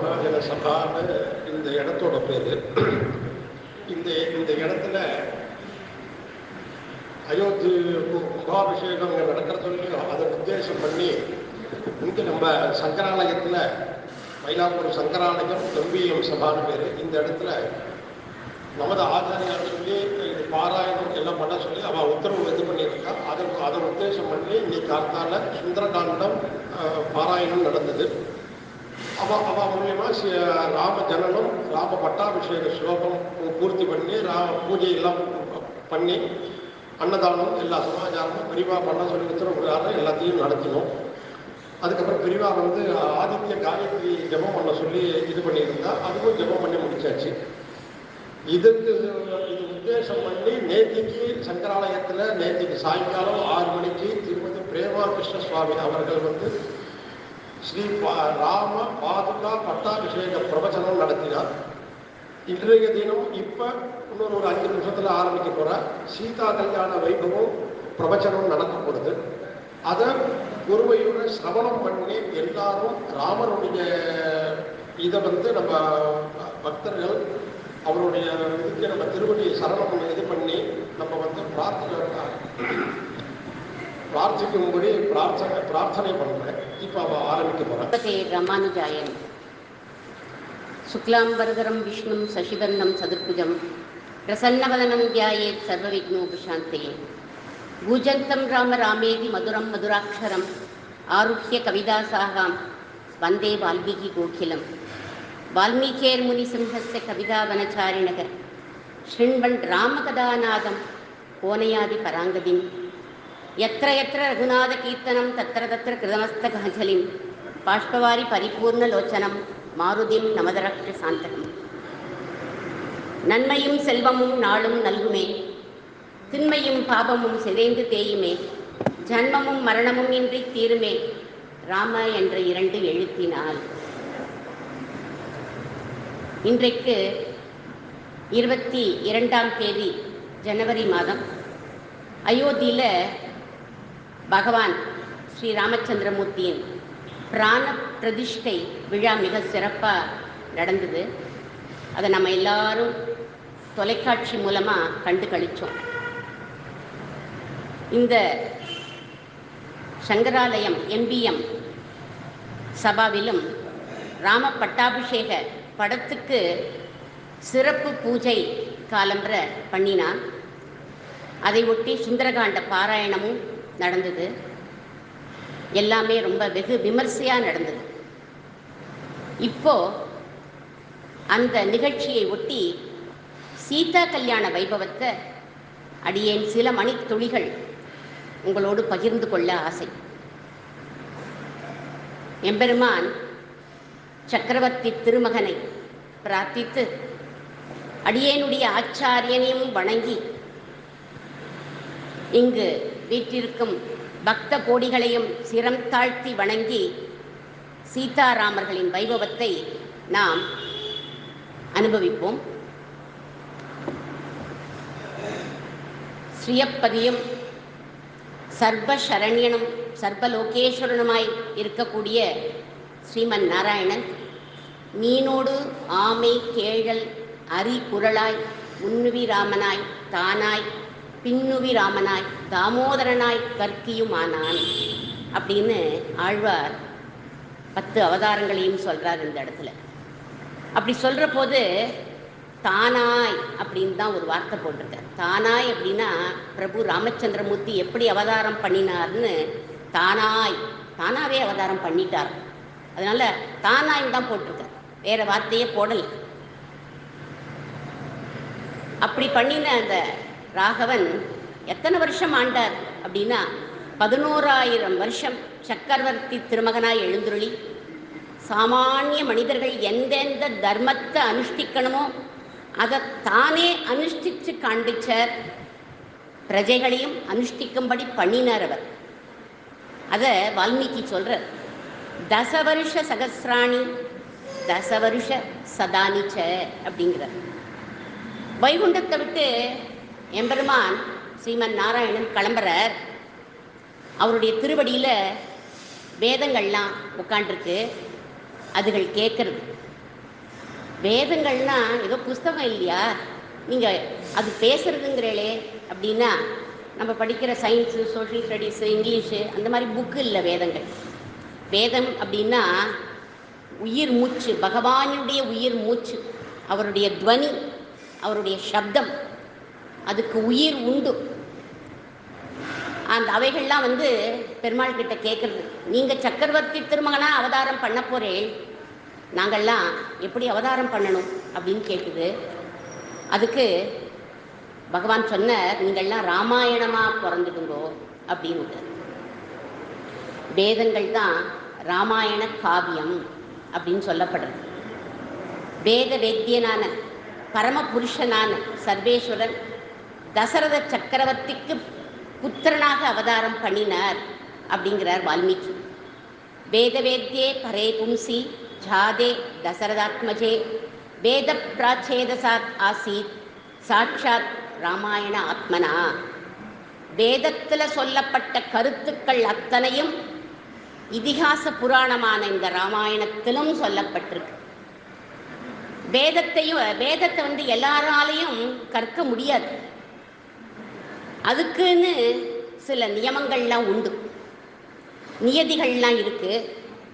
மகாஜன சபான்னு இந்த இடத்தோட பேர். இந்த இந்த இடத்துல அயோத்தி கும்பாபிஷேகம் நடக்கிற சொல்லி அதை உத்தேசம் பண்ணி இங்கே நம்ம சங்கராலயத்தில் மயிலாப்பூர் சங்கராலயம் எம்பிஎம் சபான்னு பேர். இந்த இடத்துல நமது ஆச்சாரியார் சொல்லி இது பாராயணம் எல்லாம் பண்ண சொல்லி அவள் உத்தரவு இது பண்ணியிருக்கா. அதை உத்தேசம் பண்ணி இன்னைக்கு காத்தால சுந்தரகாண்டம் பாராயணம் நடந்தது. அவ மூலியமா ராம ஜனனம் ராம பட்டாபிஷேக ஸ்லோகம் பூர்த்தி பண்ணி பூஜை எல்லாம் பண்ணி அன்னதானம் எல்லா சமாச்சாரமும் பெரிவா பண்ண சொல்லி உத்தரவு எல்லாத்தையும் நடத்தினோம். அதுக்கப்புறம் பெரிவா ஆதித்ய காயத்ரி ஜபம் பண்ண சொல்லி இது பண்ணியிருந்தா அதுவும் ஜபம் பண்ணி முடிச்சாச்சு. இது உத்தேசம் பண்ணி நேத்திக்கு சங்கராலயத்தில் நேத்திக்கு சாயங்காலம் 6 மணிக்கு திருமதி பிரேமா கிருஷ்ண சுவாமி அவர்கள் ஸ்ரீ ராம பாதுகா பட்டாபிஷேக பிரவச்சனம் நடத்தினார். இன்றைய தினம் இப்போ இன்னொரு 5 நிமிஷத்தில் ஆரம்பிக்க போகிற சீதா கல்யாண வைபவம் பிரவச்சனம் நடக்க போகிறது. அதை குருவையோட சிரவணம் பண்ணி எல்லாரும் ராமருடைய இதை நம்ம பக்தர்கள் அவருடைய இதுக்கு நம்ம திருவடி சரணம் இது பண்ணி நம்ம பிரார்த்திக்கும்படி பிரார்த்தனை பண்ணுறேன். இப்போ அவ ஆரம்பிக்க போகிறேன். ராமானுஜாயன் சுக்லாம்பரதரம் விஷ்ணும் சசிவர்ணம் சதுர்புஜம் பிரசன்னவதனம் தியாயேத் சர்வவிக்னோபசாந்தயே பூஜந்தம் ராம ராமேதி மதுரம் மதுராட்சரம் ஆருஹ்ய கவிதாசாகாம் வந்தே வால்மீகி கோகிலம் வால்மீகேர்முனிசிம்ஹஸ்ய கவிதாவனச்சாரிணக ஸ்ருண்வன் ராமகதாநாதம் கோனயாதி பராங்கதிம் யத்ர யத்ர ரகுநாத கீர்த்தனம் தத்ர தத்ர கிருதமஸ்தகாஞ்சலிம் பாஷ்பவாரி பரிபூர்ணலோச்சனம் மாருதிம் நமதரக்ஷ சாந்தகம். நன்மையும் செல்வமும் நாளும் நல்குமே, திண்மையும் பாபமும் சிதைந்து தேயுமே, ஜன்மமும் மரணமும் இன்றி தீருமே ராம என்ற 2 எழுத்தினால். இன்றைக்கு 22ஆம் தேதி ஜனவரி மாதம் அயோத்தியில் பகவான் ஸ்ரீ ராமச்சந்திரமூர்த்தியின் பிராண பிரதிஷ்டை விழா மிக சிறப்பாக நடந்தது. அதை நம்ம எல்லாரும் தொலைக்காட்சி மூலமாக கண்டு கழித்தோம். இந்த சங்கராலயம் எம்பிஎம் சபாவிலும் ராம பட்டாபிஷேக படத்துக்கு சிறப்பு பூஜை காலம்பர பண்ணினான். அதை ஒட்டி சுந்தரகாண்ட பாராயணமும் நடந்தது. எல்லாமே ரொம்ப வெகு விமர்சையாக நடந்தது. இப்போ அந்த நிகழ்ச்சியை ஒட்டி சீதா கல்யாண வைபவத்தை அடியேன் சில மணித்துளிகள் உங்களோடு பகிர்ந்து கொள்ள ஆசை. எம்பெருமான் சக்கரவர்த்தி திருமகனை பிரார்த்தித்து அடியேனுடைய ஆச்சாரியனையும் வணங்கி இங்கு வீற்றிருக்கும் பக்த கோடிகளையும் சிரம் தாழ்த்தி வணங்கி சீதாராமர்களின் வைபவத்தை நாம் அனுபவிப்போம். ஸ்ரீயப்பதியும் சர்வசரண்யனும் சர்வலோகேஸ்வரனுமாய் இருக்கக்கூடிய ஸ்ரீமன் நாராயணன் மீனோடு ஆமை கேழல் அரி குரலாய் முன்னுவி ராமனாய் தானாய் பின்னுவி ராமனாய் தாமோதரனாய் கற்கியுமானான் அப்படின்னு ஆழ்வார் 10 அவதாரங்களையும் சொல்கிறார் இந்த இடத்துல. அப்படி சொல்கிற போது தானாய் அப்படின்னு தான் ஒரு வார்த்தை போட்டிருக்கார். தானாய் அப்படின்னா பிரபு ராமச்சந்திரமூர்த்தி எப்படி அவதாரம் பண்ணினார்னு தானாவே அவதாரம் பண்ணிட்டார். அதனால் தானாய் தான் போட்டிருக்கார், வேறு வார்த்தையே போடலை. அப்படி பண்ணின அந்த ராகவன் எத்தனை வருஷம் ஆண்டார் அப்படின்னா 11,000 வருஷம் சக்கரவர்த்தி திருமகனாய் எழுந்துருளி சாமானிய மனிதர்கள் எந்தெந்த தர்மத்தை அனுஷ்டிக்கணுமோ அதை தானே அனுஷ்டித்து காண்பிச்சார். பிரஜைகளையும் அனுஷ்டிக்கும்படி பண்ணினார் அவர். அதை வால்மீகி சொல்கிறார். தசவருஷ சகசிராணி தசவருஷ சதானிச்ச அப்படிங்கிறார். வைகுண்டத்தை விட்டு எம்பெருமான் ஸ்ரீமன் நாராயணன் கிளம்புறார். அவருடைய திருவடியில் வேதங்கள்லாம் உட்காண்டிருக்கு. அதுகள் கேட்கறது. வேதங்கள்னா ஏதோ புஸ்தகம் இல்லையா, நீங்கள் அது பேசுறதுங்கிறே அப்படின்னா நம்ம படிக்கிற சயின்ஸு, சோஷியல் ஸ்டடீஸு, இங்கிலீஷு அந்த மாதிரி புக்கு இல்லை வேதங்கள். வேதம் அப்படின்னா உயிர் மூச்சு, பகவானுடைய உயிர் மூச்சு, அவருடைய துவனி, அவருடைய சப்தம், அதுக்கு உயிர் உண்டு. அந்த அவைகள்லாம் பெருமாள் கிட்ட கேட்குறது. நீங்கள் சக்கரவர்த்தி திருமகனா அவதாரம் பண்ண போகிறேன், நாங்கள்லாம் எப்படி அவதாரம் பண்ணணும் அப்படின்னு கேட்குது. அதுக்கு பகவான் சொன்னார், நீங்கள்லாம் ராமாயணமாக பிறந்துடுங்கோ அப்படின்னு. வேதங்கள் தான் ராமாயண காவியம் அப்படின்னு சொல்லப்படுறது. வேத வேத்தியனான பரமபுருஷனான சர்வேஸ்வரன் தசரத சக்கரவர்த்திக்கு புத்திரனாக அவதாரம் பண்ணினார் அப்படிங்கிறார் வால்மீகி. வேத வேத்தியே பரே பும்சி ஜாதே தசரதாத்மஜே வேத பிராச்சேதசாத் ஆசீத் சாட்சாத் ராமாயண ஆத்மனா. வேதத்தில் சொல்லப்பட்ட கருத்துக்கள் அத்தனையும் இதிகாச புராணமான இந்த ராமாயணத்திலும் சொல்லப்பட்டிருக்கு. வேதத்தை எல்லாராலையும் கற்க முடியாது. அதுக்குன்னு சில நியமங்கள்லாம் உண்டு, நியதிகள்லாம் இருக்கு.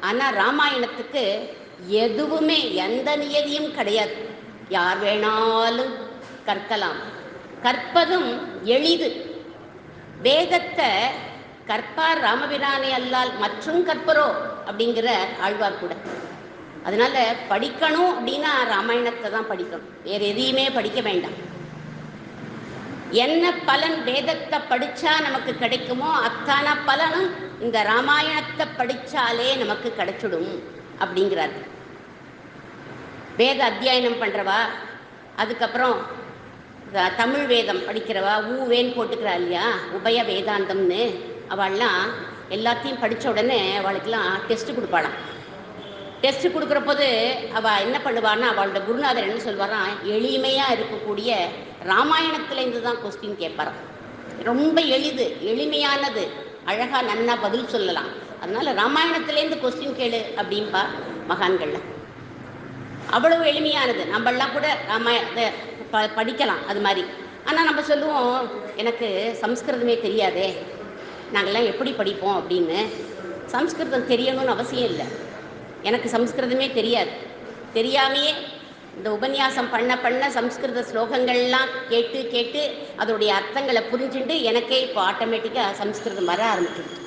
ஆனால் ராமாயணத்துக்கு எதுவுமே எந்த நியதியும் கிடையாது. யார் வேணாலும் கற்கலாம், கற்பதும் எளிது. வேதத்தை கற்பார் ராமபிரானை அல்லால் மற்றும் கற்பரோ அப்படிங்கிற ஆழ்வார் கூட. அதனால படிக்கணும் அப்படின்னா ராமாயணத்தை தான் படிக்கணும், வேறு எதையுமே படிக்க வேண்டாம். என்ன பலன் வேதத்தை படித்தா நமக்கு கிடைக்குமோ அத்தான பலனும் இந்த ராமாயணத்தை படித்தாலே நமக்கு கிடைச்சிடும் அப்படிங்கிறார். வேத அத்தியாயனம் பண்ணுறவா, அதுக்கப்புறம் தமிழ் வேதம் படிக்கிறவா, ஊவேன்னு போட்டுக்கிறா இல்லையா, உபய வேதாந்தம்னு, அவள்லாம் எல்லாத்தையும் படித்த உடனே அவளுக்கெல்லாம் டெஸ்ட்டு கொடுப்பாளாம். டெஸ்ட்டு கொடுக்குற போது அவள் என்ன பண்ணுவான்னா, அவளோட குருநாதர் என்ன சொல்வாராம், எளிமையாக இருக்கக்கூடிய ராமாயணத்துலேருந்து தான் கொஸ்டின் கேட்பாராம். ரொம்ப எளிது, எளிமையானது, அழகாக நன்னா பதில் சொல்லலாம். அதனால் ராமாயணத்துலேருந்து கொஸ்டின் கேளு அப்படின்பா மகான்கள்ல. அவ்வளவு எளிமையானது. நம்மளாம் கூட ராமாயணத்தை படிக்கலாம் அது மாதிரி. ஆனால் நம்ம சொல்லுவோம், எனக்கு சம்ஸ்கிருதமே தெரியாதே, நாங்கள்லாம் எப்படி படிப்போம் அப்படின்னு. சம்ஸ்கிருதம் தெரியணும்னு அவசியம் இல்லை. எனக்கு சம்ஸ்கிருதமே தெரியாது. தெரியாமையே இந்த உபன்யாசம் பண்ண சம்ஸ்கிருத ஸ்லோகங்கள்லாம் கேட்டு கேட்டு அதோடைய அர்த்தங்களை புரிஞ்சுட்டு எனக்கே இப்போ ஆட்டோமேட்டிக்காக சம்ஸ்கிருதம் வர ஆரம்பிச்சிடுது.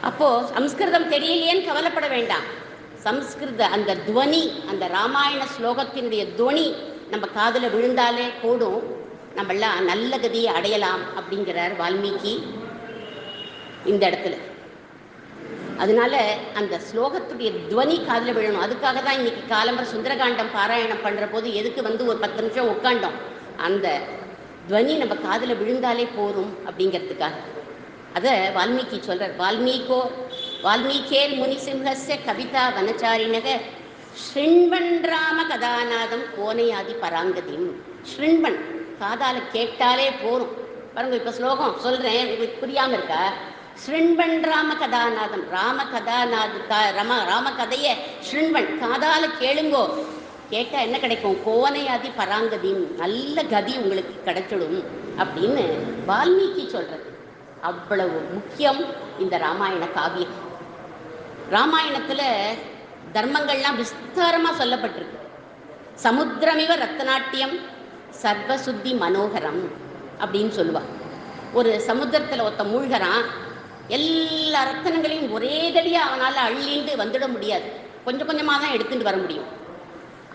அப்போது சம்ஸ்கிருதம் தெரியலையேன்னு கவலைப்பட வேண்டாம். சம்ஸ்கிருத அந்த துவனி, அந்த ராமாயண ஸ்லோகத்தினுடைய துவனி நம்ம காதில் விழுந்தாலே போடும், நம்மளாம் நல்ல கதியை அடையலாம் அப்படிங்கிறார் வால்மீகி இந்த இடத்துல. அதனால அந்த ஸ்லோகத்துடைய துவனி காதில் விழணும். அதுக்காக தான் இன்னைக்கு காலம்பர சுந்தரகாண்டம் பாராயணம் பண்ணுற போது எதுக்கு ஒரு 10 நிமிஷம் உட்காண்டோம், அந்த துவனி நம்ம காதில் விழுந்தாலே போரும் அப்படிங்கிறதுக்காக. அதை வால்மீகி சொல்கிறார். வால்மீகேர் முனிசிம்ஹஸ்ய கவிதா வனச்சாரிணக ஸ்ருண்வன் ராம கதாநாதம் கோனையாதி பராங்கதியும். ஸ்ருண்வன் காதால் கேட்டாலே போரும். பாருங்க, இப்போ ஸ்லோகம் சொல்கிறேன், உங்களுக்கு புரியாமல் இருக்கா? ஸ்ருண்வன் ராம கதாநாதம், ராம கதையை ஸ்ருண்வன் காதால் கேளுங்கோ, கேட்டால் என்ன கிடைக்கும்? கோனையாதி பராங்கதியும், நல்ல கதி உங்களுக்கு கிடைச்சிடும் அப்படின்னு வால்மீகி சொல்கிறது. அவ்வளவு முக்கியம் இந்த ராமாயண காவியம். ராமாயணத்தில் தர்மங்கள்லாம் விஸ்தாரமாக சொல்லப்பட்டிருக்கு. சமுத்திரமிவ ரத்தநாட்டியம் சர்வசுத்தி மனோகரம் அப்படின்னு சொல்லுவாள். ஒரு சமுத்திரத்தில் ஒருத்த மூழ்கிறான், எல்லா ரத்தனங்களையும் ஒரே தடியாக அவனால் அள்ளிண்டு வந்துட முடியாது, கொஞ்சம் கொஞ்சமாக தான் எடுத்துகிட்டு வர முடியும்.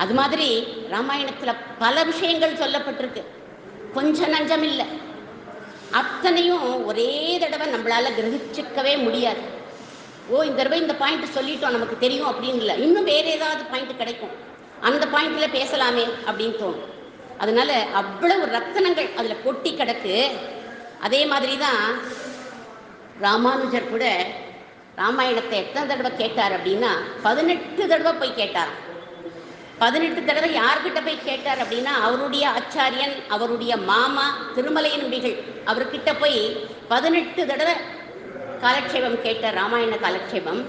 அது மாதிரி ராமாயணத்தில் பல விஷயங்கள் சொல்லப்பட்டிருக்கு, கொஞ்சம் நஞ்சம் இல்லை. அத்தனையும் ஒரே தடவை நம்மளால் கிரகிச்சிக்கவே முடியாது. இந்த தடவை இந்த பாயிண்ட் சொல்லிட்டோம், நமக்கு தெரியும் அப்படின்னு இல்லை, இன்னும் வேறு ஏதாவது பாயிண்ட் கிடைக்கும், அந்த பாயிண்டில் பேசலாமே அப்படின்னு தோணும். அதனால அவ்வளவு ரத்தனங்கள் அதில் கொட்டி கிடக்கு. அதே மாதிரி தான் ராமானுஜர் கூட ராமாயணத்தை எத்தனை தடவை கேட்டார் அப்படின்னா 18 தடவை போய் கேட்டார். 18 தடவை யார்கிட்ட போய் கேட்டார் அப்படின்னா, அவருடைய ஆச்சாரியன், அவருடைய மாமா திருமலை நம்பிகள் அவர்கிட்ட போய் 18 தடவை காலக்ஷேபம் கேட்டார், ராமாயண காலக்ஷேபம்.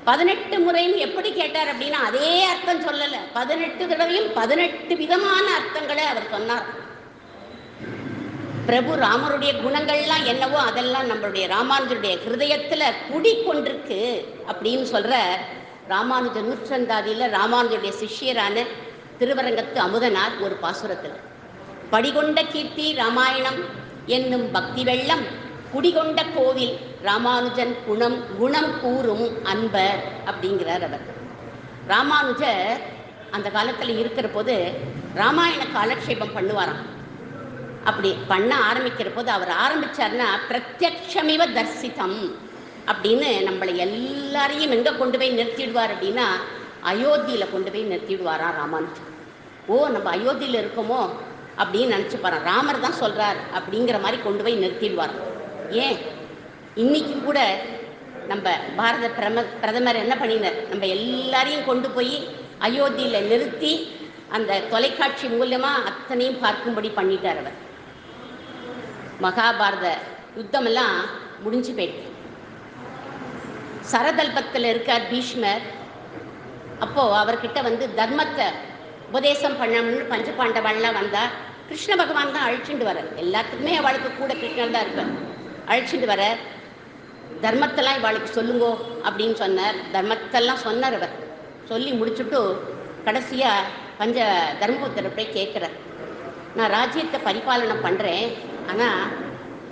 18 முறைன்னு எப்படி கேட்டார் அப்படின்னா அதே அர்த்தம் சொல்லலை. 18 தடவையும் 18 விதமான அர்த்தங்களை அவர் சொன்னார். பிரபு ராமருடைய குணங்கள்லாம் என்னவோ அதெல்லாம் நம்மளுடைய ராமானுஜருடைய ஹிருதயத்துல குடிக்கொண்டிருக்கு அப்படின்னு சொல்ற ராமானுஜ நூற்றந்தாதியில ராமானுஜருடைய சிஷ்யரான திருவரங்கத்து அமுதனார் ஒரு பாசுரத்தில், படிகொண்ட கீர்த்தி ராமாயணம் என்னும் பக்தி வெள்ளம் குடிகொண்ட கோவில் ராமானுஜன் குணம் கூறும் அன்பர் அப்படிங்கிறார் அவர். ராமானுஜர் அந்த காலத்தில் இருக்கிற போது ராமாயண காலக்ஷேபம் பண்ணுவாராம். அப்படி பண்ண ஆரம்பிக்கிற போது அவர் ஆரம்பிச்சார்னா பிரத்யக்ஷமிவ தர்சிதம் அப்படின்னு நம்மளை எல்லாரையும் எங்கே கொண்டு போய் நிறுத்திடுவார் அப்படின்னா அயோத்தியில் கொண்டு போய் நிறுத்திடுவாராம் ராமானுஜர். ஓ, நம்ம அயோத்தியில் இருக்கோமோ அப்படின்னு நினச்சிப்பாரான். ராமர் தான் சொல்கிறார் அப்படிங்கிற மாதிரி கொண்டு போய் நிறுத்திடுவார். ஏன் இன்னைக்கும் கூட நம்ம பாரத பிரதமர் என்ன பண்ணினார், நம்ம எல்லாரையும் கொண்டு போய் அயோத்தியில் நிறுத்தி அந்த தொலைக்காட்சி மூலமாக அத்தனையும் பார்க்கும்படி பண்ணிட்டார் அவர். மகாபாரத யுத்தமெல்லாம் முடிஞ்சு போயிடுச்சு. சரதல்பத்தில் இருக்கார் பீஷ்மர். அப்போது அவர்கிட்ட வந்து தர்மத்தை உபதேசம் பண்ணணும்னு பஞ்சபாண்டவாள்லாம் வந்தார். கிருஷ்ண பகவான் தான் அழைச்சிட்டு வரார். எல்லாத்துக்குமே அவளுக்கு கூட கிருஷ்ணன் தான் இருப்பார். அழைச்சிட்டு வரார். தர்மத்தெல்லாம் இவாளுக்கு சொல்லுங்கோ அப்படின்னு சொன்னார். தர்மத்தெல்லாம் சொன்னார் அவர். சொல்லி முடிச்சுட்டு கடைசியாக தர்மபுத்திர போய் கேட்குறார், நான் ராஜ்யத்தை பரிபாலனை பண்ணுறேன், ஆனால்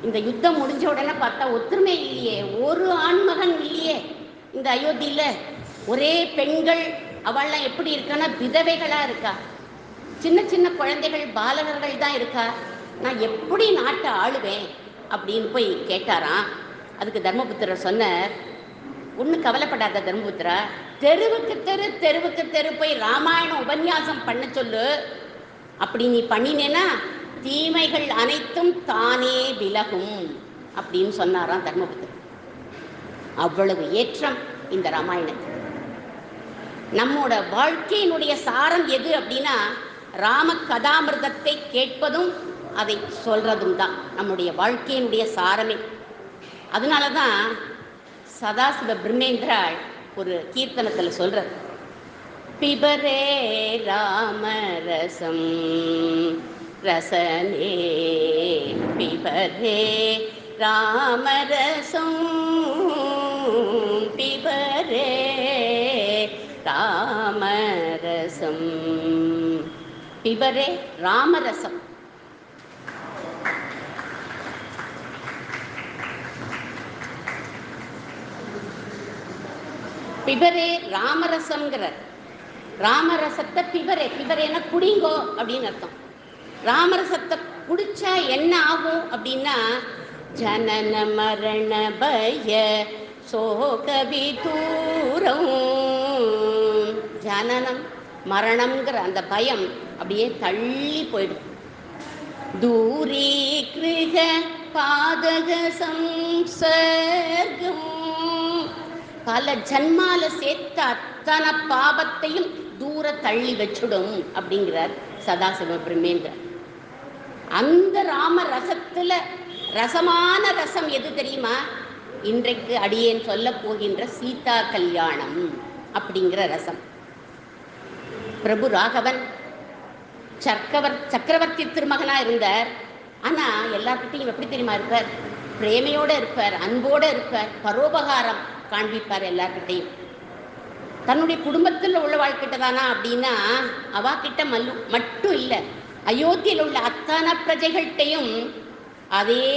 இந்த யுத்தம் முடிஞ்ச உடனே பார்த்தா ஒத்துமை இல்லையே, ஒரு ஆண்மகன் இல்லையே இந்த அயோத்தியில், ஒரே பெண்கள், அவள்லாம் எப்படி இருக்கான்னா விதவைகளாக இருக்கா, சின்ன சின்ன குழந்தைகள் பாலகர்கள் தான் இருக்கா, நான் எப்படி நாட்டை ஆளுவேன் அப்படின்னு போய் கேட்டாராம். அதுக்கு தர்மபுத்திரர் சொன்னார், ஒன்றும் கவலைப்படாத தர்மபுத்திரா, தெருவுக்கு தெரு போய் ராமாயணம் உபன்யாசம் பண்ண சொல்லு. அப்படி நீ பண்ணினேன்னா தீமைகள் அனைத்தும் தானே விலகும் அப்படின்னு சொன்னாராம் தர்மபுத்திரர். அவ்வளவு ஏற்றம் இந்த ராமாயணத்துக்கு. நம்மோட வாழ்க்கையினுடைய சாரம் எது அப்படின்னா ராம கதாமிருதத்தை கேட்பதும் அதை சொல்றதும் தான் நம்முடைய வாழ்க்கையினுடைய சாரமே. அதனால தான் சதாசிவ பிரம்மேந்திராள் ஒரு கீர்த்தனத்தில் சொல்றார், பிபரே ராமரசம் ரசனே பிபரே ராமரசம் பிபரே ராமரசம் பிபரே ராமரசம். பிபரே ராமரசம்ங்கிறார். ராமரசத்தை பிபரேன்னா குடிங்கோ அப்படின்னு அர்த்தம். ராமரசத்தை குடிச்சா என்ன ஆகும் அப்படின்னா ஜனன மரண பய சோக விதூரம். ஜனனம் மரணம்ங்கிற அந்த பயம் அப்படியே தள்ளி போயிடும். தூரி கிருக பாதக சம்சர்கம், பல ஜன்மால சேர்த்த அத்தனை பாபத்தையும் தூர தள்ளி வச்சுடும் அப்படிங்கிறார் சதாசிவ பிரம்மேந்திரர். அந்த ராம ரசத்துல ரசமான ரசம் எது தெரியுமா? இன்றைக்கு அடியேன் சொல்ல போகின்ற சீதா கல்யாணம் அப்படிங்கிற ரசம். பிரபு ராகவன் சக்கரவர்த்தி திருமகனா இருந்தார். ஆனா எல்லார்கிட்டையும் எப்படி தெரியுமா இருப்பார்? பிரேமையோட இருப்பார், அன்போட இருப்பார், பரோபகாரம் காண்பிப்பார் எல்லார்கிட்டையும். தன்னுடைய குடும்பத்தில் உள்ள வாழ்க்கிட்ட தானா அப்படின்னா அவாக்கிட்ட மட்டும் இல்லை, அயோத்தியில் உள்ள அத்தனை பிரஜைகள்கிட்டையும் அதே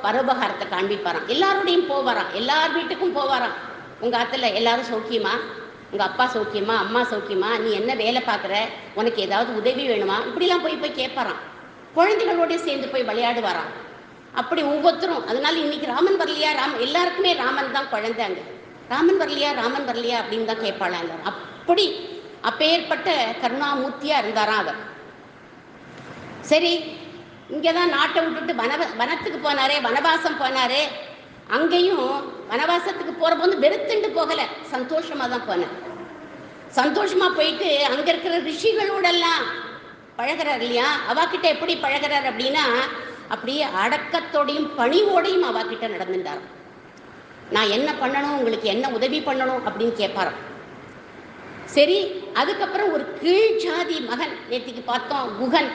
பரோபகாரத்தை காண்பிப்பாராம். எல்லாரோடையும் போவாராம், எல்லார் வீட்டுக்கும் போவாராம். உங்கள் ஆற்றுல எல்லாரும் சௌக்கியமா, உங்கள் அப்பா சௌக்கியமா, அம்மா சௌக்கியமா, நீ என்ன வேலை பார்க்குற, உனக்கு ஏதாவது உதவி வேணுமா, இப்படிலாம் போய் கேட்பாராம். குழந்தைகளோடய சேர்ந்து போய் விளையாடுவாராம். அப்படி ஒவ்வொருத்தரும். அதனால இன்னைக்கு ராமன் வரலையா, எல்லாருக்குமே ராமன் தான் குழந்தைங்க. ராமன் வரலையா அப்படின்னு தான் கேட்பாளாங்க. அப்படி அப்பேற்பட்ட கருணாமூர்த்தியா இருந்தாராம் அவர். சரி, இங்கே தான் நாட்டை விட்டுட்டு வனத்துக்கு போனாரே, வனவாசம் போனாரே. அங்கேயும் வனவாசத்துக்கு போகிற போது வெறுத்துண்டு போகலை, சந்தோஷமாக தான் போனார். சந்தோஷமாக போயிட்டு அங்கே இருக்கிற ரிஷிகளோடெல்லாம் பழகிறார் இல்லையா. அவாக்கிட்ட எப்படி பழகிறார் அப்படின்னா அப்படியே அடக்கத்தோடையும் பணிவோடையும் அவாக்கிட்ட நடந்துட்டார். நான் என்ன பண்ணணும், உங்களுக்கு என்ன உதவி பண்ணணும் அப்படின்னு கேட்பாராம். சரி, அதுக்கப்புறம் ஒரு கீழ் ஜாதி மகன், நேற்றுக்கு பார்த்தோம் குகன்,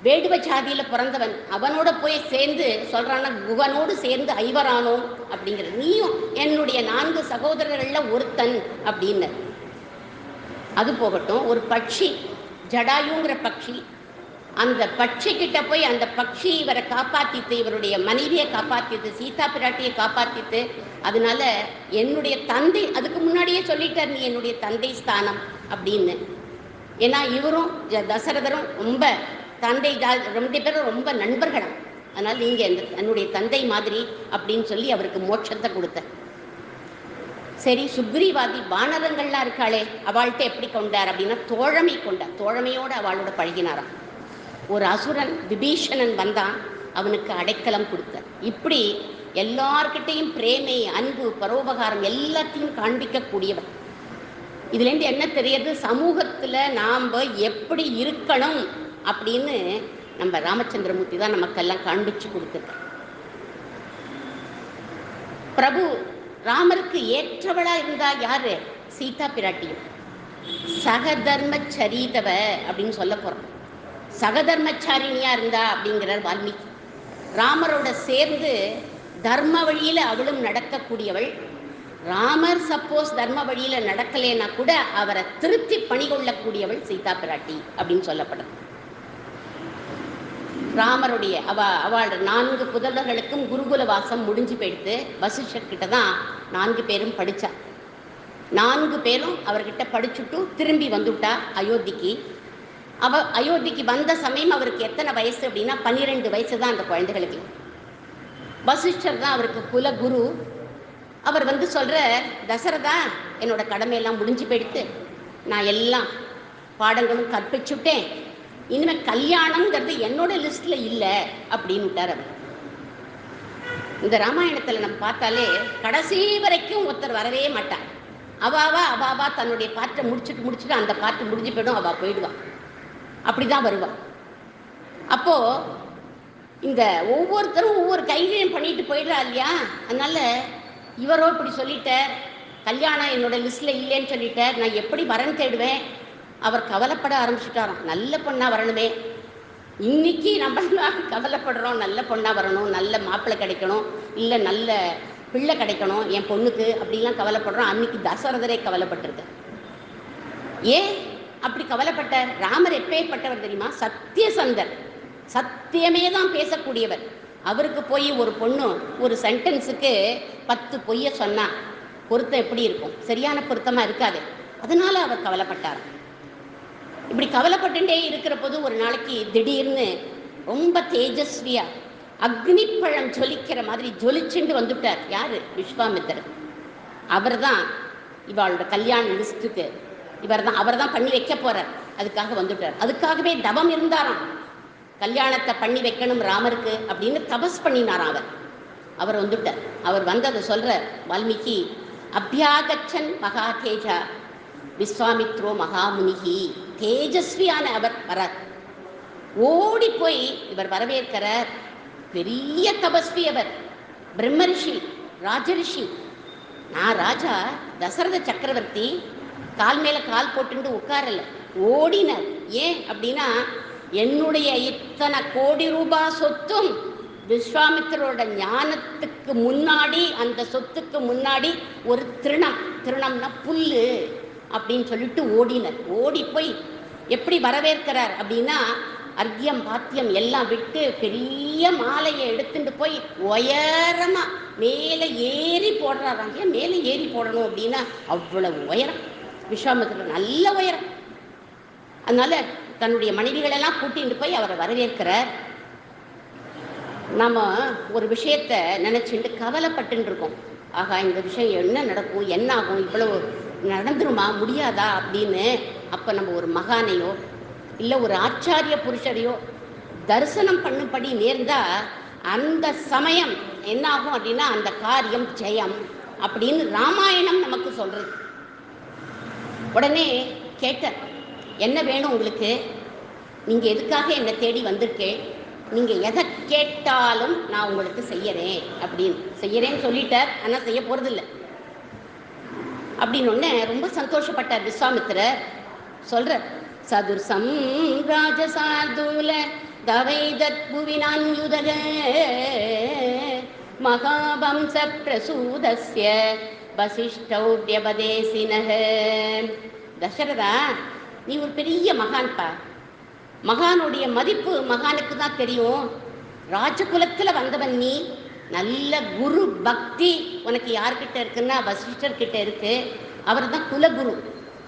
வேடுவ ஜாதியில் பிறந்தவன், அவனோட போய் சேர்ந்து சொல்கிறான்னா குகனோடு சேர்ந்து ஐவரானோம் அப்படிங்கிற, நீயும் என்னுடைய 4 சகோதரர்களில் ஒருத்தன் அப்படின்னு. அது போகட்டும், ஒரு பட்சி ஜடாயுங்கிற பட்சி, அந்த பட்சி கிட்ட போய் அந்த பட்சி இவரை காப்பாற்றித்து, இவருடைய மனைவியை காப்பாற்றித்து, சீதா பிராட்டியை காப்பாற்றித்து, அதனால என்னுடைய தந்தை, அதுக்கு முன்னாடியே சொல்லிட்டார் நீ என்னுடைய தந்தை ஸ்தானம் அப்படின்னு. ஏன்னா இவரும் தசரதரும் ரொம்ப தந்தை 2 பேரும் ரொம்ப நண்பர்களாம். அதனால் நீங்கள் என்னுடைய தந்தை மாதிரி அப்படின்னு சொல்லி அவருக்கு மோட்சத்தை கொடுத்த. சரி, சுக்ரீவாதி வானரங்கள்லாம் இருக்காளே, அவள்கிட்ட எப்படி கொண்டார் அப்படின்னா தோழமை கொண்டார். தோழமையோடு அவளோட பழகினாராம். ஒரு அசுரன் விபீஷணன் வந்தான், அவனுக்கு அடைக்கலம் கொடுத்தார். இப்படி எல்லார்கிட்டையும் பிரேமை, அன்பு, பரோபகாரம் எல்லாத்தையும் காண்பிக்கக்கூடியவர். இதுலேருந்து என்ன தெரியுது, சமூகத்தில் நாம் எப்படி இருக்கணும் அப்படின்னு நம்ம ராமச்சந்திரமூர்த்தி தான் நமக்கெல்லாம் காண்பிச்சு கொடுத்துருக்கார். பிரபு ராமருக்கு ஏற்றவளா இருந்தா யாரு? சீதா பிராட்டியும். சகதர்மச்சரீதவ அப்படின்னு சொல்ல போறோம். சகதர்மச்சாரிணியா இருந்தா அப்படிங்கிறார் வால்மீகி. ராமரோட சேர்ந்து தர்ம வழியில அவளும் நடக்கக்கூடியவள். ராமர் சப்போஸ் தர்ம வழியில நடக்கலைன்னா கூட அவரை திருத்தி பணிகொள்ளக்கூடியவள் சீதா பிராட்டி அப்படின்னு சொல்லப்படுது. ராமருடைய அவள் 4 புதல்வர்களுக்கும் குருகுல வாசம் முடிஞ்சு போயிடுத்து. வசிஷ்டர் கிட்ட தான் 4 பேரும் படித்தா. 4 பேரும் அவர்கிட்ட படிச்சுட்டு திரும்பி வந்துட்டா அயோத்திக்கு. அயோத்திக்கு வந்த சமயம் அவருக்கு எத்தனை வயசு அப்படின்னா 12 வயசு தான் அந்த குழந்தைகளுக்கு. வசிஷ்டர் தான் அவருக்கு குல குரு. அவர் சொல்கிற, தசரதா என்னோட கடமையெல்லாம் முடிஞ்சு போயிடுத்து, நான் எல்லா பாடங்களும் கற்பிச்சுட்டேன், இனிமேல் கல்யாணங்கிறது என்னோட லிஸ்ட்டில் இல்லை அப்படின்னு விட்டார் அவர். இந்த ராமாயணத்தில் நம்ம பார்த்தாலே கடைசி வரைக்கும் ஒருத்தர் வரவே மாட்டார். அவாவா தன்னுடைய பாட்டை முடிச்சுட்டு அந்த பாட்டு முடிஞ்சு போயிடும், அவள் போயிடுவான். அப்படி தான் வருவாள். அப்போது இந்த ஒவ்வொருத்தரும் ஒவ்வொரு கைகளையும் பண்ணிட்டு போயிடுறா இல்லையா? அதனால் இவரோ இப்படி சொல்லிட்டார், கல்யாணம் என்னோட லிஸ்ட்டில் இல்லைன்னு சொல்லிட்டார், நான் எப்படி வரன் தேடுவேன்? அவர் கவலைப்பட ஆரம்பிச்சுட்டாராம். நல்ல பொண்ணாக வரணுமே, இன்னைக்கு நம்ம கவலைப்படுறோம், நல்ல பொண்ணாக வரணும், நல்ல மாப்பிள்ளை கிடைக்கணும், இல்லை நல்ல பிள்ளை கிடைக்கணும் என் பொண்ணுக்கு அப்படிலாம் கவலைப்படுறோம். அன்னைக்கு தசரதரே கவலைப்பட்டிருக்கு. ஏன் அப்படி கவலைப்பட்டார்? ராமர் எப்பேற்பட்டவர் தெரியுமா? சத்தியசந்தர், சத்தியமே தான் பேசக்கூடியவர். அவருக்கு போய் ஒரு பொண்ணு ஒரு சென்டென்ஸுக்கு 10 பொய்யை சொன்னா பொருத்தம் எப்படி இருக்கும்? சரியான பொருத்தமாக இருக்காது. அதனால அவர் கவலைப்பட்டார். இப்படி கவலைப்பட்டுட்டே இருக்கிற போது ஒரு நாளைக்கு திடீர்னு ரொம்ப தேஜஸ்வியா அக்னி பழம் ஜொலிக்கிற மாதிரி ஜொலிச்சுண்டு வந்துட்டார். யாரு? விஸ்வாமித்திரர். அவர் தான் இவளோட கல்யாண லிஸ்ட்டுக்கு அவர் தான் பண்ணி வைக்க போறார். அதுக்காக வந்துட்டார். அதுக்காகவே தவம் இருந்தாராம். கல்யாணத்தை பண்ணி வைக்கணும் ராமருக்கு அப்படின்னு தபஸ் பண்ணினாராம் அவர் வந்துட்டார். அவர் வந்ததை சொல்ற வால்மீகி, அபியாகச்சன் மகா தேஜா விஸ்வாமித்ரோ மகாமுனிகி. தேஜஸ்வியான அவர் வரார். ஓடி போய் இவர் வரவேற்கிறார். பெரிய தபஸ்வி அவர், பிரம்மரிஷி, ராஜரிஷி. நான் ராஜா தசரத சக்கரவர்த்தி கால் மேல கால் போட்டு உட்காரல, ஓடினார். ஏன் அப்படின்னா என்னுடைய இத்தனை கோடி ரூபாய் சொத்தும் விஸ்வாமித்திரோட ஞானத்துக்கு முன்னாடி, அந்த சொத்துக்கு முன்னாடி ஒரு திருணம்னா புல்லு அப்படின்னு சொல்லிட்டு ஓடினர். ஓடி போய் எப்படி வரவேற்கிறார் அப்படின்னா அர்க்கியம் பாத்தியம் எல்லாம் விட்டு பெரிய மாலையை எடுத்துட்டு போய் உயரமா மேலே ஏறி போடுறாராம். ஏன் மேலே ஏறி போடணும் அப்படின்னா அவ்வளவு உயரம் விஸ்வாமித்திரர், நல்ல உயரம். அதனால தன்னுடைய மனைவிகளெல்லாம் கூட்டிட்டு போய் அவரை வரவேற்கிறார். நம்ம ஒரு விஷயத்த நினைச்சுட்டு கவலைப்பட்டு இருக்கோம். ஆகா, இந்த விஷயம் என்ன நடக்கும், என்ன ஆகும், இவ்வளவு நடந்துருமா, முடியாதா அப்படின்னு. அப்போ நம்ம ஒரு மகானையோ இல்லை ஒரு ஆச்சாரிய புருஷரையோ தரிசனம் பண்ணும்படி நேர்ந்தா அந்த சமயம் என்ன ஆகும் அப்படின்னா அந்த காரியம் ஜெயம் அப்படின்னு ராமாயணம் நமக்கு சொல்றது. உடனே கேட்ட, என்ன வேணும் உங்களுக்கு, நீங்கள் எதுக்காக என்னை தேடி வந்திருக்கேன் நீங்கள் எதை கேட்டாலும் நான் உங்களுக்கு செய்யறேன் செய்யறேன்னு சொல்லிட்டார். ஆனால் செய்ய போகிறதில்லை அப்படின்னு ஒன்று ரொம்ப சந்தோஷப்பட்டார் விஸ்வாமித்திரர். சொல்கிறார், சதுர்சம் ராஜசார்தூல தவைதத் புவினான்யுதக மகாவம்ச பிரசூதஸ்ய வசிஷ்டௌத்யபதேசினஹ. தசரதா, நீ ஒரு பெரிய மகான்பா. மகானுடைய மதிப்பு மகானுக்கு தான் தெரியும். ராஜகுலத்தில் வந்தவன் நீ. நல்ல குரு பக்தி உனக்கு யார்கிட்ட இருக்குன்னா வசிஷ்டர்கிட்ட இருக்கு. அவர் தான் குலகுரு.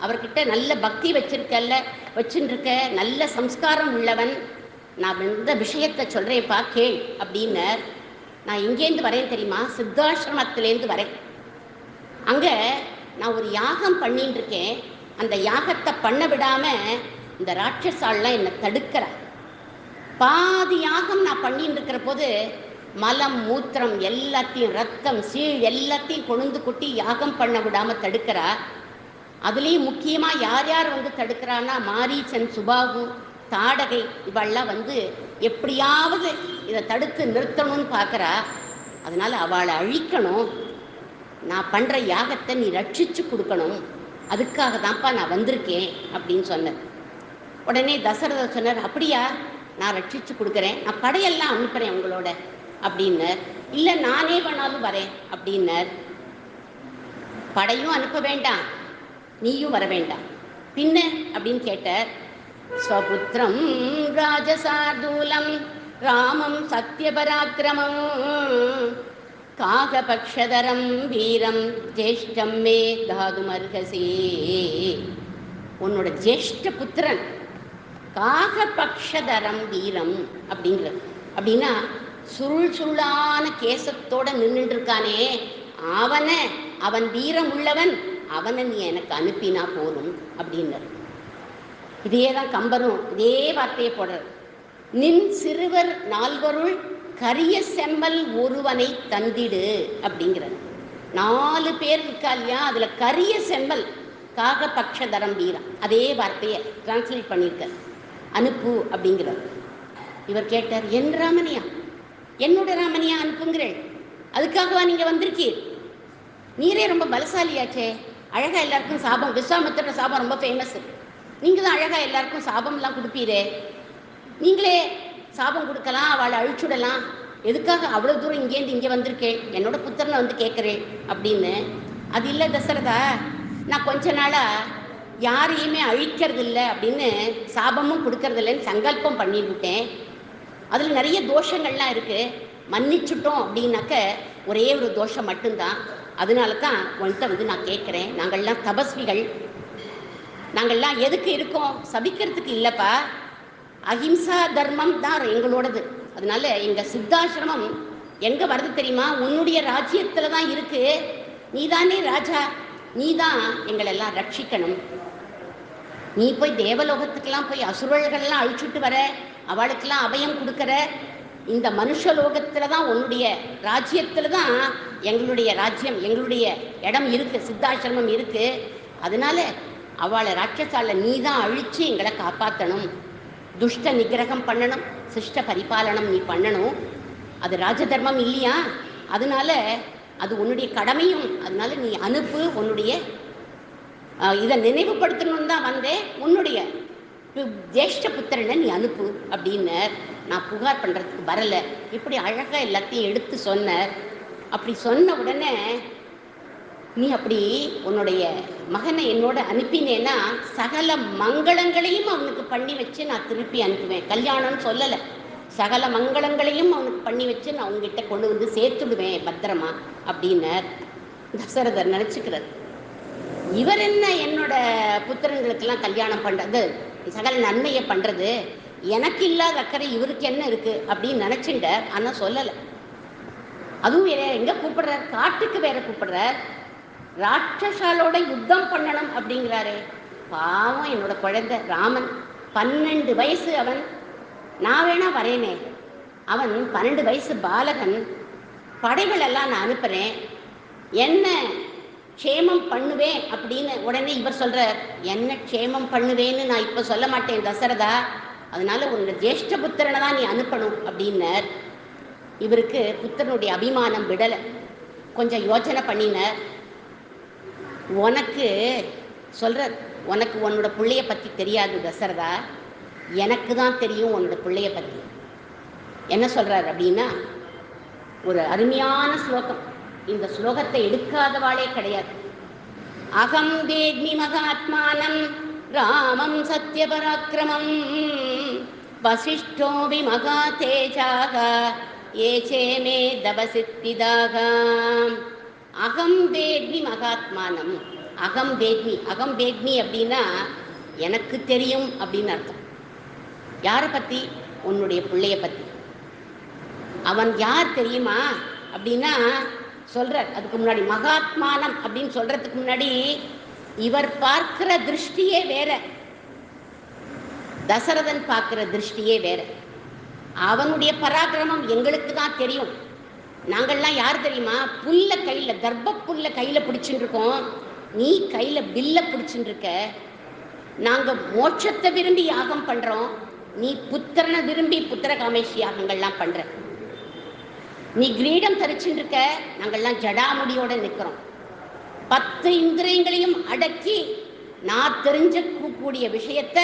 அவர்கிட்ட நல்ல பக்தி வச்சுருக்க நல்ல சம்ஸ்காரம் உள்ளவன். நான் இந்த விஷயத்தை சொல்கிறேன்ப்பா, கேள் அப்படின்னர். நான் எங்கேருந்து வரேன் தெரியுமா? சித்தாசிரமத்திலேருந்து வரேன். அங்கே நான் ஒரு யாகம் பண்ணின்னு இருக்கேன். அந்த யாகத்தை பண்ண விடாமல் இந்த ராட்சசாலாம் என்னை தடுக்கிறார். பாதி யாகம் நான் பண்ணின்னு இருக்கிற போது மலம் மூத்திரம் எல்லாத்தையும், ரத்தம் சீழ் எல்லாத்தையும் கொழுந்து கொட்டி யாகம் பண்ண விடாமல் தடுக்கிறா. அதுலேயும் முக்கியமாக யார் யார் வந்து தடுக்கிறான்னா மாரீசன், சுபாகு, தாடகை இவெல்லாம் வந்து எப்படியாவது இதை தடுத்து நிறுத்தணும்னு பார்க்குறா. அதனால் அவளை அழிக்கணும். நான் பண்ணுற யாகத்தை நீ ரட்சித்து கொடுக்கணும். அதுக்காக தான்ப்பா நான் வந்திருக்கேன் அப்படின்னு சொன்னேன். உடனே தசரதர் சொன்னார், அப்படியா, நான் ரட்சித்து கொடுக்குறேன், நான் படையெல்லாம் அனுப்புகிறேன் உங்களோட அப்படின்னர். இல்லை, நானே வேணாலும் வரேன் அப்படின்னர். படையும் அனுப்ப வேண்டாம், நீயும் வர வேண்டாம். பின்ன அப்படின்னு கேட்டார். ஸ்வபுத்திரம் ராஜசார்தூலம் ராமம் சத்யபராக்கிரமம் காகபக்ஷதரம் வீரம் ஜேஷ்டம் மே தாதுமர்ஹசி. உன்னோட ஜேஷ்ட புத்திரன் காகபக்ஷதரம் வீரம் அப்படிங்கிறது. அப்படின்னா சுருள் சுருளான கேசத்தோட நின்றுட்டு இருக்கானே அவன் வீரம் உள்ளவன், அவனை நீ எனக்கு அனுப்பினா போதும் அப்படின்னார். இதே தான் கம்பரும் இதே வார்த்தையை போடுறார். நின் சிறுவர் நால்வருள் கரிய செம்மல் ஒருவனை தந்திடு அப்படிங்கிறார். 4 பேர் இருக்கா இல்லையா, அதில் கரிய செம்மல் காகபக்ஷதரம் வீரம் அதே வார்த்தையை டிரான்ஸ்லேட் பண்ணியிருக்க அனுப்பு அப்படிங்கிறார். இவர் கேட்டார், என் ராமனியா, என்னோட ராமனியா அனுப்புங்கிறேன், அதுக்காகவா நீங்கள் வந்திருக்கீர்? நீரே ரொம்ப பலசாலியாச்சே, அழகாக எல்லாருக்கும் சாபம், விஸ்வாமித்திர சாபம் ரொம்ப ஃபேமஸ். நீங்கள் தான் அழகாக எல்லாருக்கும் சாபம்லாம் கொடுப்பீரே, நீங்களே சாபம் கொடுக்கலாம், அவளை அழிச்சுடலாம், எதுக்காக அவ்வளோ தூரம் இங்கேருந்து இங்கே வந்திருக்கேன், என்னோட புத்திரனை வந்து கேட்குறேன் அப்படின்னு. அது இல்லை தசரதா, நான் கொஞ்ச நாளாக யாரையுமே அழிக்கிறது இல்லை அப்படின்னு சாபமும் கொடுக்கறதில்லைன்னு சங்கல்பம் பண்ணிவிட்டேன். அதில் நிறைய தோஷங்கள்லாம் இருக்குது. மன்னிச்சுட்டோம் அப்படின்னாக்க ஒரே ஒரு தோஷம் மட்டும்தான். அதனால தான் உன்கிட்ட வந்து நான் கேட்குறேன். நாங்கள்லாம் தபஸ்விகள், நாங்கள்லாம் எதுக்கு இருக்கோம்? சபிக்கிறதுக்கு இல்லைப்பா, அஹிம்சா தர்மம் தான் எங்களோடது. அதனால எங்கள் சித்தாசிரமம் எங்கே வருது தெரியுமா? உன்னுடைய ராஜ்யத்தில் தான் இருக்குது. நீ தானே ராஜா, நீ தான் எங்களெல்லாம் ரட்சிக்கணும். நீ போய் தேவலோகத்துக்கெல்லாம் போய் அசுரர்கள்லாம் அழிச்சுட்டு வர, அவளுக்கெல்லாம் அபயம் கொடுக்குற. இந்த மனுஷலோகத்தில் தான் உன்னுடைய ராஜ்யத்தில் தான் எங்களுடைய ராஜ்யம், எங்களுடைய இடம் இருக்குது, சித்தாசிரமம் இருக்குது. அதனால அவளை ராட்சசால நீ தான் அழித்து எங்களை காப்பாற்றணும். துஷ்ட நிகிரகம் பண்ணணும், சிஷ்ட பரிபாலனம் நீ பண்ணணும். அது ராஜதர்மம் இல்லையா? அதனால அது உன்னுடைய கடமையும். அதனால நீ அனுப்பு, உன்னுடைய இதை நினைவுபடுத்தணும்னு தான் வந்தேன். உன்னுடைய ஜேஷ்ட புத்திரனை நீ அனுப்பு அப்படின்னு. நான் புகார் பண்ணுறதுக்கு வரலை. இப்படி அழகாக எல்லாத்தையும் எடுத்து சொன்னார். அப்படி சொன்ன உடனே, நீ அப்படி உன்னுடைய மகனை என்னோட அனுப்பினேன்னா சகல மங்களங்களையும் அவனுக்கு பண்ணி வச்சு நான் திருப்பி அனுப்புவேன். கல்யாணம்னு சொல்லலை, சகல மங்களங்களையும் அவனுக்கு பண்ணி வச்சு நான் உங்ககிட்ட கொண்டு வந்து சேர்த்துடுவேன் பத்திரமா அப்படின்னார். தசரதர் நினச்சிக்கிறார், இவர் என்ன என்னோட புத்திரங்களுக்கெல்லாம் கல்யாணம் பண்ணுறது, சகல நன்மையை பண்ணுறது, எனக்கு இல்லாத அக்கறை இவருக்கு என்ன இருக்குது அப்படின்னு நினச்சிட்டார். ஆனால் சொல்லலை. அதுவும் வேற எங்கே கூப்பிடுறார்? காட்டுக்கு வேற கூப்பிடுறார். ராட்சசாலோட யுத்தம் பண்ணணும் அப்படிங்கிறாரே. பாவம் என்னோட குழந்தை ராமன், 12 வயசு அவன். நான் வேணா வரேனே, அவன் 12 வயசு பாலகன். படைகளெல்லாம் நான் அனுப்புகிறேன், என்ன க்ஷேமம் பண்ணுவேன் அப்படின்னு. உடனே இவர் சொல்கிறார், என்ன க்ஷேமம் பண்ணுவேன்னு நான் இப்போ சொல்ல மாட்டேன் தசரதா, அதனால உன்னோட ஜேஷ்ட புத்திரனை தான் நீ அனுப்பணும் அப்படின்னார். இவருக்கு புத்திரனுடைய அபிமானம் விடலை. கொஞ்சம் யோசனை பண்ணினார். உனக்கு சொல்ற, உனக்கு உன்னோட பிள்ளைய பற்றி தெரியாது தசரதா, எனக்கு தான் தெரியும் உன்னோட பிள்ளைய பற்றி. என்ன சொல்றார் அப்படின்னா, ஒரு அருமையான ஸ்லோகம். இந்த ஸ்லோகத்தை எடுக்காதவாளே கிடையாது. அகம் வேத்மி மகாத்மானம் ராமம் சத்யபராக்கிரமம் வசிஷ்டோபி மகா தேஜாக ஏச்சே மே தபசித்திதாக. அகம் வேத்மி மகாத்மானம். அகம் வேத்மி, அகம் வேத்மி அப்படின்னா எனக்கு தெரியும் அப்படின்னு அர்த்தம். யாரை பற்றி? உன்னுடைய பிள்ளைய பற்றி. அவன் யார் தெரியுமா அப்படின்னா சொல்றார். அதுக்கு முன்னாடி மகாத்மானம் அப்படின்னு சொல்றதுக்கு முன்னாடி இவர் பார்க்கிற திருஷ்டியே வேற, தசரதன் பார்க்கிற திருஷ்டியே வேற. அவனுடைய பராக்கிரமம் எங்களுக்கு தான் தெரியும். நாங்கள்லாம் யார் தெரியுமா? புல்ல கையில, தர்ப்ப புல்ல கையில பிடிச்சுட்டு இருக்கோம், நீ கையில பில்ல பிடிச்சுட்டு இருக்க. நாங்க மோட்சத்தை விரும்பி யாகம் பண்றோம், நீ புத்திரனை விரும்பி புத்திர காமேஷி யாகங்கள்லாம் பண்ற. நீ கிரீடம் தரிச்சுட்டு இருக்க, நாங்கள்லாம் ஜடாமுடியோட நிற்கிறோம். 10 இந்திரியங்களையும் அடக்கி நான் தெரிஞ்சக்கூடிய விஷயத்த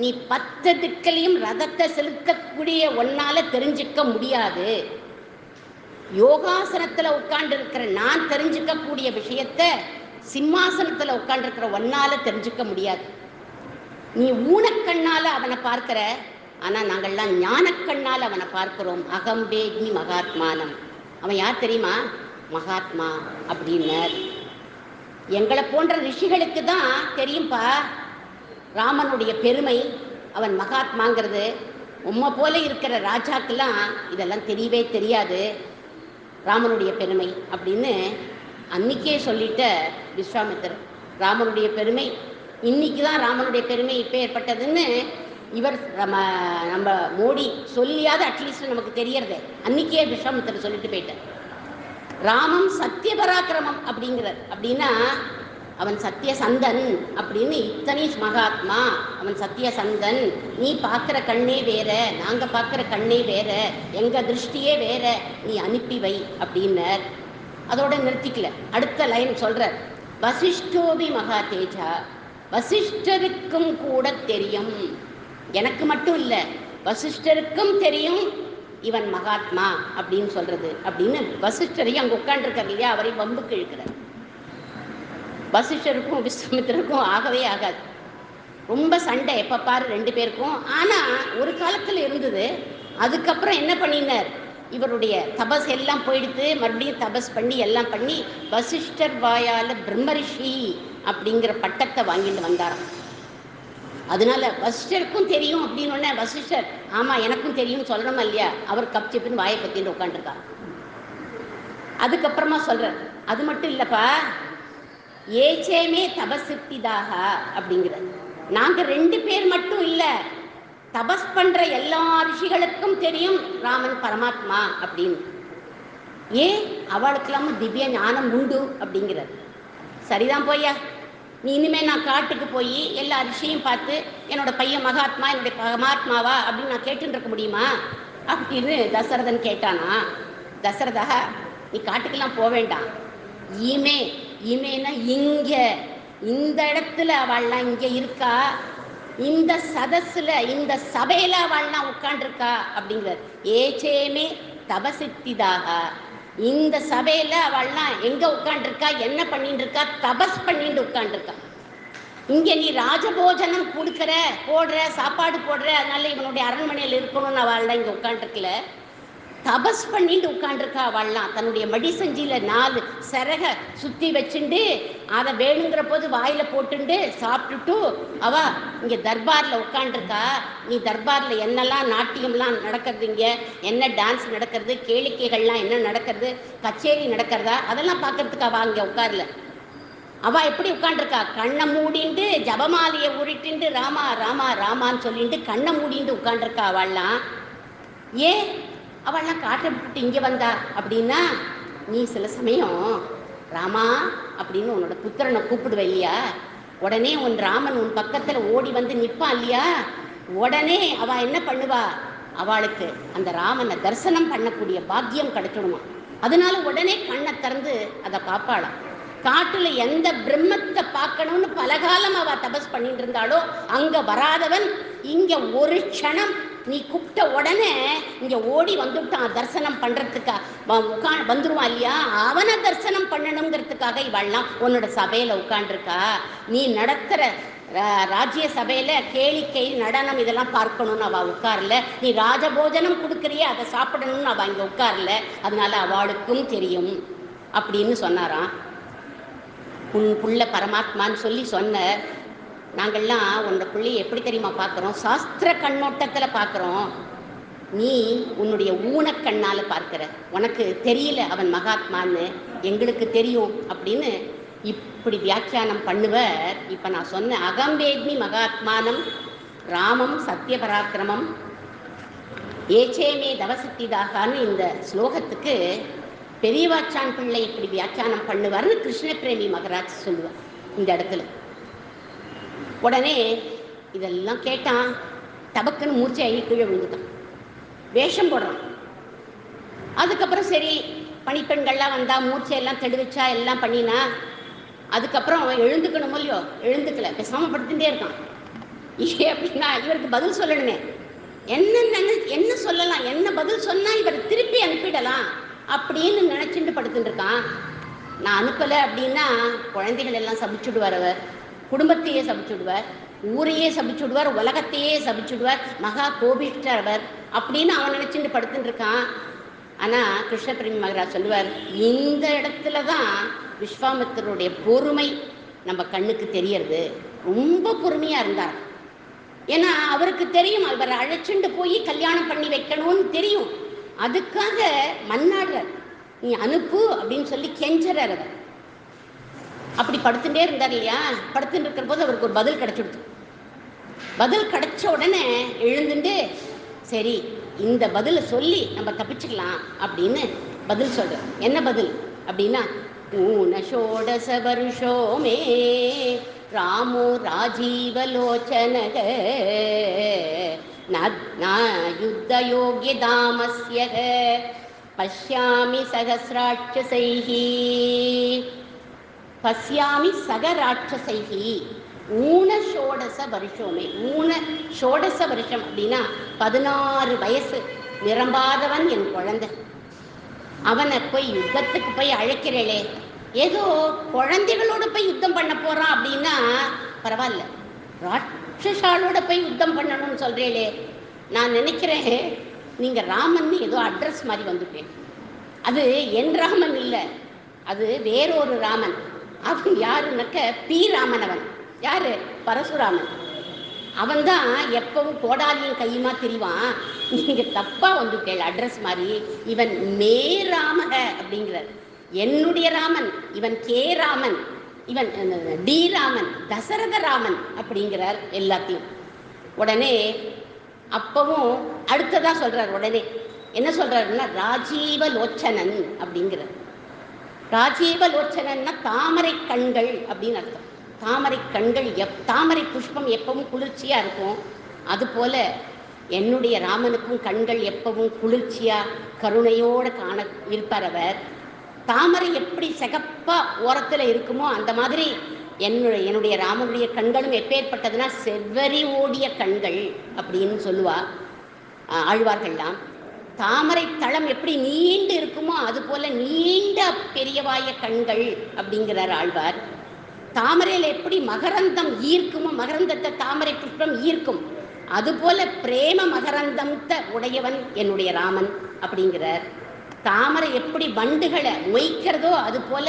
நீ 10 திக்களையும் ரதத்தை செலுத்தக்கூடிய ஒன்னால தெரிஞ்சுக்க முடியாது. யோகாசனத்துல உட்கார்ந்து இருக்கிற நான் தெரிஞ்சுக்கக்கூடிய விஷயத்த சிம்மாசனத்துல உட்கார்ந்து இருக்கிற ஒன்னால தெரிஞ்சுக்க முடியாது. நீ ஊனக்கண்ணால அவனை பார்க்கிற, ஆனா நாங்கள்லாம் ஞானக்கண்ணால் அவனை பார்க்கிறோம். அகம் வேத்மி மகாத்மானம். அவன் யார் தெரியுமா? மகாத்மா அப்படின்னர். எங்களை போன்ற ரிஷிகளுக்கு தான் தெரியும்பா ராமனுடைய பெருமை. அவன் மகாத்மாங்கிறது. உம்மை போல இருக்கிற ராஜாக்கெல்லாம் இதெல்லாம் தெரியவே தெரியாது, ராமனுடைய பெருமை அப்படின்னு அன்னைக்கே சொல்லிட்ட விஸ்வாமித்திரர். ராமனுடைய பெருமை இன்னைக்கு தான், ராமனுடைய பெருமை இப்போ ஏற்பட்டதுன்னு இவர் நம்ம மோடி சொல்லியாவது அட்லீஸ்ட் நமக்கு தெரியறதே. அன்னைக்கே விஸ்வாமித்திரர் சொல்லிட்டு போயிட்டார். ராமம் சத்தியபராக்கிரமம் அப்படிங்கிறார். அப்படின்னா அவன் சத்தியசந்தன் அப்படின்னு. இத்தனை மகாத்மா, அவன் சத்தியசந்தன். நீ பார்க்குற கண்ணே வேற, நாங்கள் பார்க்குற கண்ணே வேற, எங்கள் திருஷ்டியே வேற, நீ அனுப்பி வை அப்படின்னர். அதோட நிறுத்திக்கல. அடுத்த லைன் சொல்றார், வசிஷ்டோபி மகா தேஜா. வசிஷ்டருக்கும் கூட தெரியும், எனக்கு மட்டும் இல்லை வசிஷ்டருக்கும் தெரியும் இவன் மகாத்மா அப்படின்னு சொல்றது அப்படின்னு வசிஷ்டரையும் அங்கே உட்காந்துருக்கார் இல்லையா, அவரை வம்புக்கு இழுக்கிறார். வசிஷ்டருக்கும் விஸ்வாமித்திரருக்கும் ஆகவே ஆகாது. ரொம்ப சண்டை எப்போ பாரு 2 பேருக்கும். ஆனால் ஒரு காலத்தில் இருந்தது. அதுக்கப்புறம் என்ன பண்ணினார், இவருடைய தபஸ் எல்லாம் போயிடுத்து, மறுபடியும் தபஸ் பண்ணி எல்லாம் பண்ணி வசிஷ்டர் வாயால் பிரம்மரிஷி அப்படிங்கிற பட்டத்தை வாங்கிட்டு வந்தாராம். அதனால வசிஷ்டருக்கும் தெரியும் அப்படின்னு வசிஷ்டர் ஆமாம் எனக்கும் தெரியும் சொல்லணுமா இல்லையா, அவர் கப்சிப்புன்னு வாயை பற்றின்னு உட்காந்துருக்கார். அதுக்கப்புறமா சொல்கிறார், அது மட்டும் இல்லைப்பா, ஏச்சேமே தபசித்திதாக அப்படிங்கிறார். நாங்கள் 2 பேர் மட்டும் இல்லை, தபஸ் பண்ணுற எல்லா ரிஷிகளுக்கும் தெரியும் ராமன் பரமாத்மா அப்படின்னு. ஏன் அவளுக்கெல்லாம திவ்ய ஞானம் உண்டு அப்படிங்கிறார். சரிதான் போய்யா, நீ இனிமேல் நான் காட்டுக்கு போய் எல்லா ரிஷியும் பார்த்து என்னோட பையன் மகாத்மா என்னுடைய பரமாத்மாவா அப்படின்னு நான் கேட்டுன்னு இருக்க முடியுமா அப்படின்னு தசரதன் கேட்டானா. தசரதா நீ காட்டுக்கெல்லாம் போக வேண்டாம், ஈமே, ஈமேனா இங்க இந்த இடத்துல அவள்லாம் இங்கே இருக்கா, இந்த சதஸ்ல இந்த சபையில அவள்லாம் உட்காண்டிருக்கா அப்படிங்கிறார். ஏச்சேமே தபசித்திதாக. இந்த சபையில அவள்லாம் எங்க உட்காண்டிருக்கா, என்ன பண்ணிட்டு இருக்கா, தபஸ் பண்ணிட்டு உட்காண்டிருக்கா. இங்க நீ ராஜபோஜனம் கொடுக்குற, போடுற, சாப்பாடு போடுற, அதனால இவனுடைய அரண்மனையில் இருக்கணும்னு அவள்லாம் இங்க உட்காண்டிருக்கல, தபஸ் பண்ணிட்டு உட்காண்டிருக்கா. அவள்லாம் தன்னுடைய மடி செஞ்சியில 4 சரக சுத்தி வச்சுண்டு அதை வேணுங்கிற போது வாயில போட்டுண்டு சாப்பிட்டுட்டு அவ இங்க தர்பார்ல உட்காண்டிருக்கா. நீ தர்பார்ல என்னெல்லாம் நாட்டியம்லாம் நடக்கிறது, இங்க என்ன டான்ஸ் நடக்கிறது, கேளிக்கைகள்லாம் என்ன நடக்கிறது, கச்சேரி நடக்கிறதா, அதெல்லாம் பார்க்கறதுக்கு அவ அங்க உட்கார்ல. அவ எப்படி உட்காண்டிருக்கா, கண்ணை மூடிண்டு ஜபமாலையை உருட்டிண்டு ராமா ராமா ராமான்னு சொல்லிட்டு கண்ணை மூடிண்டு உட்காண்டிருக்கா. அவள்லாம் ஏன் அவள்லாம் காட்டை விட்டுட்டு இங்கே வந்தா அப்படின்னா, நீ சில சமயம் ராமா அப்படின்னு உன்னோட புத்திரனை கூப்பிடுவ இல்லையா, உடனே உன் ராமன் உன் பக்கத்தில் ஓடி வந்து நிற்பான் இல்லையா, உடனே அவ என்ன பண்ணுவா, அவளுக்கு அந்த ராமனை தரிசனம் பண்ணக்கூடிய பாக்கியம் கிடைச்சிடுமா. அதனால உடனே கண்ணை திறந்து அதை பார்ப்பாளாம். காட்டுல எந்த பிரம்மத்தை பார்க்கணும்னு பலகாலம் அவ தபஸ் பண்ணிட்டு இருந்தாலோ அங்க வராதவன் இங்க ஒரு க்ஷணம் நீ கூப்பிட்ட உடனே இங்க ஓடி வந்துட்டான் தரிசனம் பண்றதுக்காக வந்துருவான் இல்லையா. அவனை தரிசனம் பண்ணணுங்கிறதுக்காக இவள்லாம் உன்னோட சபையில உட்காண்டிருக்கா. நீ நடத்துற ராஜ்ய சபையில கேளிக்கை நடனம் இதெல்லாம் பார்க்கணும்னு அவ உட்காரல. நீ ராஜபோஜனம் கொடுக்குறிய அதை சாப்பிடணும்னு அவ இங்க உட்காரல. அதனால அவளுக்கும் தெரியும் அப்படின்னு சொன்னாராம். உன் புள்ள பரமாத்மான்னு சொல்லி சொன்ன. நாங்கள்லாம் உன்னோட பிள்ளையை எப்படி தெரியுமா பார்க்குறோம், சாஸ்திர கண்ணோட்டத்தில் பார்க்குறோம். நீ உன்னுடைய ஊனக்கண்ணால் பார்க்கிற, உனக்கு தெரியல அவன் மகாத்மான்னு, எங்களுக்கு தெரியும் அப்படின்னு இப்படி வியாக்கியானம் பண்ணுவர். இப்போ நான் சொன்ன அகம்பேத்மி மகாத்மானம் ராமம் சத்தியபராக்கிரமம் ஏச்சேமே தவசித்திதாகான்னு இந்த ஸ்லோகத்துக்கு பெரியவாச்சான் பிள்ளை இப்படி வியாக்கியானம் பண்ணுவார்னு கிருஷ்ண பிரேமி மகராஜ் சொல்லுவார் இந்த இடத்துல. உடனே இதெல்லாம் கேட்டான், டபக்குன்னு மூர்ச்சையாகி கீழே விழுந்துட்டான். வேஷம் போடுறான். அதுக்கப்புறம் சரி பணிப்பெண்கள்லாம் வந்தா மூர்ச்சையெல்லாம் தெடுவிச்சா எல்லாம் பண்ணினா. அதுக்கப்புறம் அவன் எழுந்துக்கணுமோ இல்லையோ, எழுந்துக்கல, பேசாம படுத்துட்டே இருக்கான். அப்படின்னா இவருக்கு பதில் சொல்லணுமே, என்ன சொல்லலாம், என்ன பதில் சொன்னா இவர் திருப்பி அனுப்பிடலாம் அப்படின்னு நினைச்சுட்டு படுத்துட்டு இருக்கான். நான் அனுப்பலை அப்படின்னா குழந்தைகள் எல்லாம் சபிச்சுடுவார், அவர் குடும்பத்தையே சபிச்சுடுவார், ஊரையே சபிச்சுடுவார், உலகத்தையே சபிச்சுடுவார், மகா கோபிஷ்டர் அவர் அப்படின்னு அவன் நினைச்சுட்டு படுத்துட்டு இருக்கான். ஆனால் கிருஷ்ணபிரேமி மகராஜ் சொல்லுவார், இந்த இடத்துல தான் விஸ்வாமித்திரருடைய பொறுமை நம்ம கண்ணுக்கு தெரியறது. ரொம்ப பொறுமையாக இருந்தார். ஏன்னா அவருக்கு தெரியும் இவரை அழைச்சிட்டு போய் கல்யாணம் பண்ணி வைக்கணும்னு தெரியும். அதுக்காக மன்னாடுறார், நீ அனுப்பு அப்படின்னு சொல்லி கெஞ்சறார். அவர் அப்படி படுத்துட்டே இருந்தார் இல்லையா. படுத்துட்டு இருக்கிற போது அவருக்கு ஒரு பதில் கிடைச்சிடுது. பதில் கிடைச்ச உடனே எழுந்துட்டு சரி இந்த பதிலை சொல்லி நம்ம தப்பிச்சுக்கலாம் அப்படின்னு பதில் சொல்ற. என்ன பதில் அப்படின்னா, ஊனஷோடச வருஷோமே ராமோ ராஜீவலோச்சனக யுத்த யோகிய தாமஸ்ய பஷ்யாமி சகஸ்ராட்சசைஹி பஷ்யாமி சகராட்சசைஹி ஊனஷோடச வருஷோமே. ஊனஷோடச வருஷம் அப்படின்னா 16 வயசு நிரம்பாதவன் என் குழந்தை. அவனை போய் யுத்தத்துக்கு போய் அழைக்கிறேளே, ஏதோ குழந்தைகளோட போய் யுத்தம் பண்ண போறான் அப்படின்னா பரவாயில்ல, ராட்சசாலோட போய் யுத்தம் பண்ணணும்னு சொல்றேளே. நான் நினைக்கிறேன் நீங்க ராமன் ஏதோ அட்ரஸ் மாதிரி வந்துட்டேன். அது என் ராமன் இல்லை, அது வேறொரு ராமன். அவன் யாருன்னாக்க பி ராமன். அவன் யாரு? பரசுராமன். அவன் தான் எப்பவும் கோடாலியும் கையுமா தெரிவான். நீங்க தப்பா வந்துட்டேள் அட்ரஸ் மாதிரி. இவன் மே ராமக அப்படிங்கிறார், என்னுடைய ராமன். இவன் கே ராமன், இவன் டி ராமன், தசரத ராமன் அப்படிங்கிறார் எல்லாத்தையும். உடனே அப்பவும் அடுத்ததா சொல்றார். உடனே என்ன சொல்றாருன்னா ராஜீவலோச்சனன் அப்படிங்கிறார். ராஜீவலோச்சனன்னா தாமரை கண்கள் அப்படின்னு அர்த்தம். தாமரை கண்கள் தாமரை புஷ்பம் எப்பவும் குளிர்ச்சியா இருக்கும். அதுபோல என்னுடைய ராமனுக்கும் கண்கள் எப்பவும் குளிர்ச்சியா கருணையோடு காண இருப்பார் அவர். தாமரை எப்படி சிகப்பா ஓரத்துல இருக்குமோ அந்த மாதிரி என்னுடைய ராமனுடைய கண்களும் எப்பேற்பட்டதுன்னா செவ்வரி ஓடிய கண்கள் அப்படின்னு சொல்லுவா ஆழ்வார்கள்லாம். தாமரை தளம் எப்படி நீண்டு இருக்குமோ அது போல நீண்ட பெரியவாய கண்கள் அப்படிங்கிறார் ஆழ்வார். தாமரையில் எப்படி மகரந்தம் ஈர்க்குமோ, மகரந்தத்தை தாமரை புஷ்பம் ஈர்க்கும், அதுபோல பிரேம மகரந்தத்தை உடையவன் என்னுடைய ராமன் அப்படிங்கிறார். தாமரை எப்படி வண்டுகளை மொய்க்கிறதோ அது போல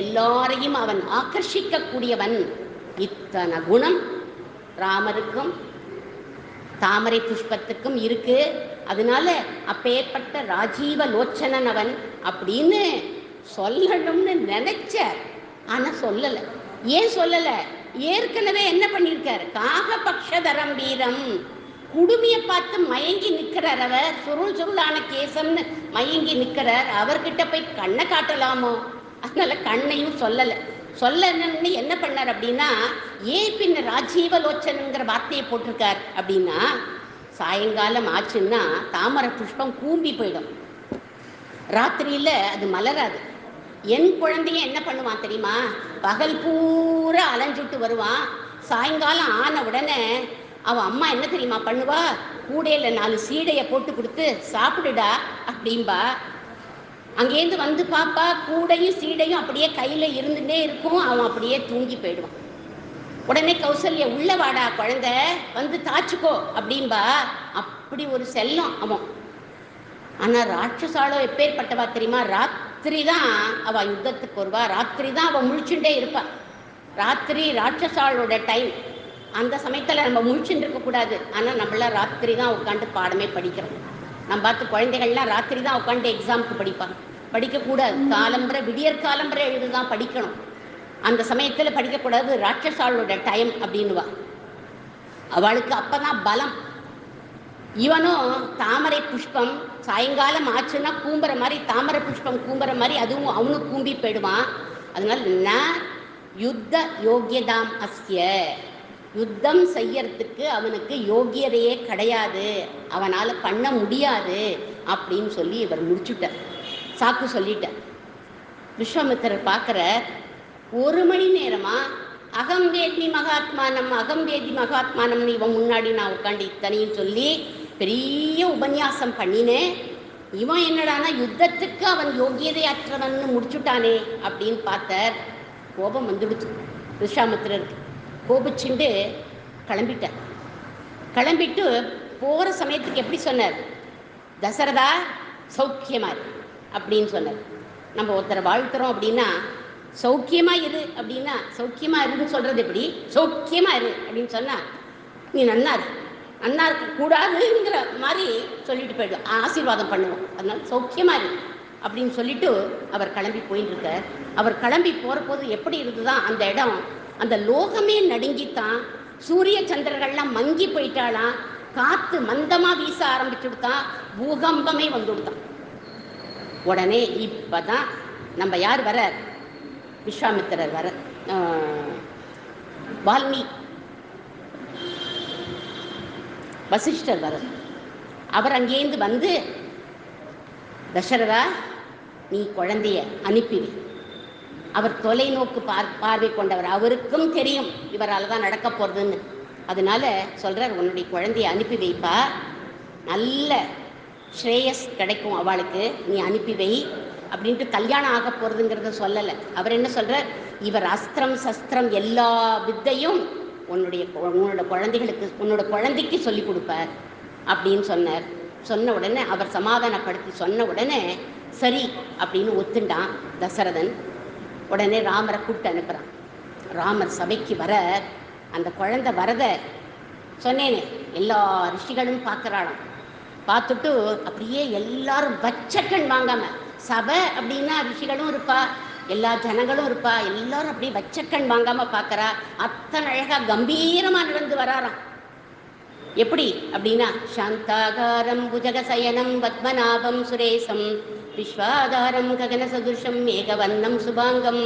எல்லாரையும் அவன் ஆக்கர்ஷிக்க கூடியவன். இத்தனை குணம் ராமருக்கும் தாமரை புஷ்பத்துக்கும் இருக்கு. அதனால அப்பேற்பட்ட ராஜீவ லோச்சனன் அவன் அப்படின்னு சொல்லணும்னு நினைச்ச, ஆனா சொல்லல. ஏன் சொல்லல? ஏற்கனவே என்ன பண்ணியிருக்காரு? காகபக்ஷதரம் வீரம், குடுமையை பார்த்து மயங்கி நிற்கிறார் அவர். சுருளான கேசம்னு மயங்கி நிற்கிறார். அவர்கிட்ட போய் கண்ணை காட்டலாமோ? அதனால கண்ணையும் சொல்லலை. சொல்லணும்னு என்ன பண்ணார் அப்படின்னா, ஏன் பின்ன ராஜீவலோச்சனுங்கிற வார்த்தையை போட்டிருக்கார் அப்படின்னா, சாயங்காலம் ஆச்சுன்னா தாமரை புஷ்பம் கூம்பி போயிடும், ராத்திரியில் அது மலராது. என் குழந்தைய என்ன பண்ணுவான் தெரியுமா, பகல் பூரா அலைஞ்சுட்டு வருவான், சாயங்காலம் ஆன உடனே அவன் அம்மா என்ன தெரியுமா பண்ணுவா, கூடையில் 4 சீடையை போட்டு கொடுத்து சாப்பிடுடா அப்படின்பா. அங்கேருந்து வந்து பாப்பா, கூடையும் சீடையும் அப்படியே கையில் இருந்துகிட்டே இருக்கும், அவன் அப்படியே தூங்கி போயிடுவான். உடனே கௌசல்யா, உள்ள வாடா குழந்தை, வந்து தாச்சுக்கோ அப்படின்பா. அப்படி ஒரு செல்லம் அவன். ஆனால் ராட்சசாலோ எப்பேற்பட்டவா தெரியுமா, ராத்திரி தான் அவள் யுத்தத்துக்கு வருவா, ராத்திரி தான் அவள் முழிச்சுட்டே இருப்பாள். ராத்திரி ராட்சசாலோட டைம். அந்த சமயத்தில் நம்ம முழிச்சுட்டு இருக்கக்கூடாது, ஆனால் நம்மளாம் ராத்திரி தான் உட்காந்து பாடமே படிக்கிறோம். நம்ம பார்த்து குழந்தைகள்லாம் ராத்திரி தான் உட்காந்து எக்ஸாமுக்கு படிப்பாங்க. படிக்கக்கூடாது, காலம்பரை விடியற் காலம்பரை எழுது தான் படிக்கணும். அந்த சமயத்தில் படிக்கக்கூடாது, ராட்சசாலோட டைம் அப்படின்னுவா. அவளுக்கு அப்போ தான் பலம். இவனும் தாமரை புஷ்பம் சாயங்காலம் ஆச்சுன்னா கூம்புற மாதிரி, தாமரை புஷ்பம் கூம்புற மாதிரி அதுவும் அவனும் கூம்பி போயிடுவான். அதனால ந யுத்த யோக்கியதாம் அஸ்ய, யுத்தம் செய்யறதுக்கு அவனுக்கு யோகியதையே கிடையாது, அவனால் பண்ண முடியாது அப்படின்னு சொல்லி இவர் முடிச்சுட்டார், சாக்கு சொல்லிட்டார். விஸ்வாமித்திரர் பார்க்குற 1 மணி நேரமாக அகம் வேதி மகாத்மானம், அகம் வேதி மகாத்மானம்னு இவன் முன்னாடி நான் உட்காந்து இத்தனையும் சொல்லி பெரிய உபன்யாசம் பண்ணினேன். இவன் என்னடானா யுத்தத்துக்கு அவன் யோகியதையற்றவன் முடிச்சுட்டானே அப்படின்னு பார்த்தார். கோபம் வந்துடுச்சு விஸ்வாமித்திரருக்கு. கோபிச்சுண்டு கிளம்பிட்டார். கிளம்பிட்டு போகிற சமயத்துக்கு எப்படி சொன்னார், தசரதா சௌக்கியமா இரு அப்படின்னு சொன்னார். நம்ம ஒருத்தரை வாழ்த்துறோம் அப்படின்னா சௌக்கியமாக இரு அப்படின்னா, சௌக்கியமாக இருன்னு சொல்கிறது எப்படி, சௌக்கியமாக இரு அப்படின்னு சொன்னால் நீ நன்னா இரு, நன்னா இருக்கக்கூடாதுங்கிற மாதிரி சொல்லிட்டு போயிடுவோம், ஆசீர்வாதம் பண்ணுவோம். அதனால சௌக்கியமாக இரு அப்படின்னு சொல்லிட்டு அவர் கிளம்பி போயின்னு இருக்கார். அவர் கிளம்பி போகிற போது எப்படி இருந்துதான் அந்த இடம், அந்த லோகமே நடுங்கித்தான், சூரிய சந்திரர்கள்லாம் மங்கி போயிட்டாலாம், காற்று மந்தமாக வீச ஆரம்பிச்சுடுத்தான், பூகம்பமே வந்துவிடுத்தான். உடனே இப்போ தான் நம்ம யார் வர, விஸ்வாமித்திரர் வர, வால்மீகி வசிஷ்டர் வர. அவர் அங்கேருந்து வந்து, தசரதா நீ குழந்தைய அனுப்பிடு. அவர் தொலைநோக்கு பார்வை கொண்டவர், அவருக்கும் தெரியும் இவரால் தான் நடக்க போகிறதுன்னு. அதனால சொல்கிறார், உன்னுடைய குழந்தைய அனுப்பி வைப்பா, நல்ல ஸ்ரேயஸ் கிடைக்கும் அவளுக்கு, நீ அனுப்பி வை அப்படின்ட்டு. கல்யாணம் ஆக போகிறதுங்கிறத சொல்லலை. அவர் என்ன சொல்கிறார், இவர் அஸ்திரம் சஸ்திரம் எல்லா வித்தையும் உன்னோட குழந்தைகளுக்கு, உன்னோட குழந்தைக்கு சொல்லி கொடுப்பார் அப்படின்னு சொன்னார். சொன்ன உடனே அவர் சமாதானப்படுத்தி சொன்ன உடனே சரி அப்படின்னு ஒத்துண்டான் தசரதன். உடனே ராமரை கூப்பிட்டு அனுப்புகிறான். ராமர் சபைக்கு வர, அந்த குழந்தை வரத சொன்னேனே எல்லா ரிஷிகளும் பார்க்குறாளாம். பார்த்துட்டு அப்படியே எல்லாரும் வச்சக்கண் வாங்காம, சபை அப்படின்னா ரிஷிகளும் இருப்பா, எல்லா ஜனங்களும் இருப்பா, எல்லாரும் அப்படியே வச்சக்கண் வாங்காம பார்க்கறா. அத்தனை அழகா கம்பீரமா நடந்து வராராம். எப்படி அப்படின்னா, சாந்தாகாரம் புஜகசயனம் பத்மநாபம் சுரேசம் விஸ்வாதாரம் ககன சதுஷம் ஏகவன்னம் சுபாங்கம்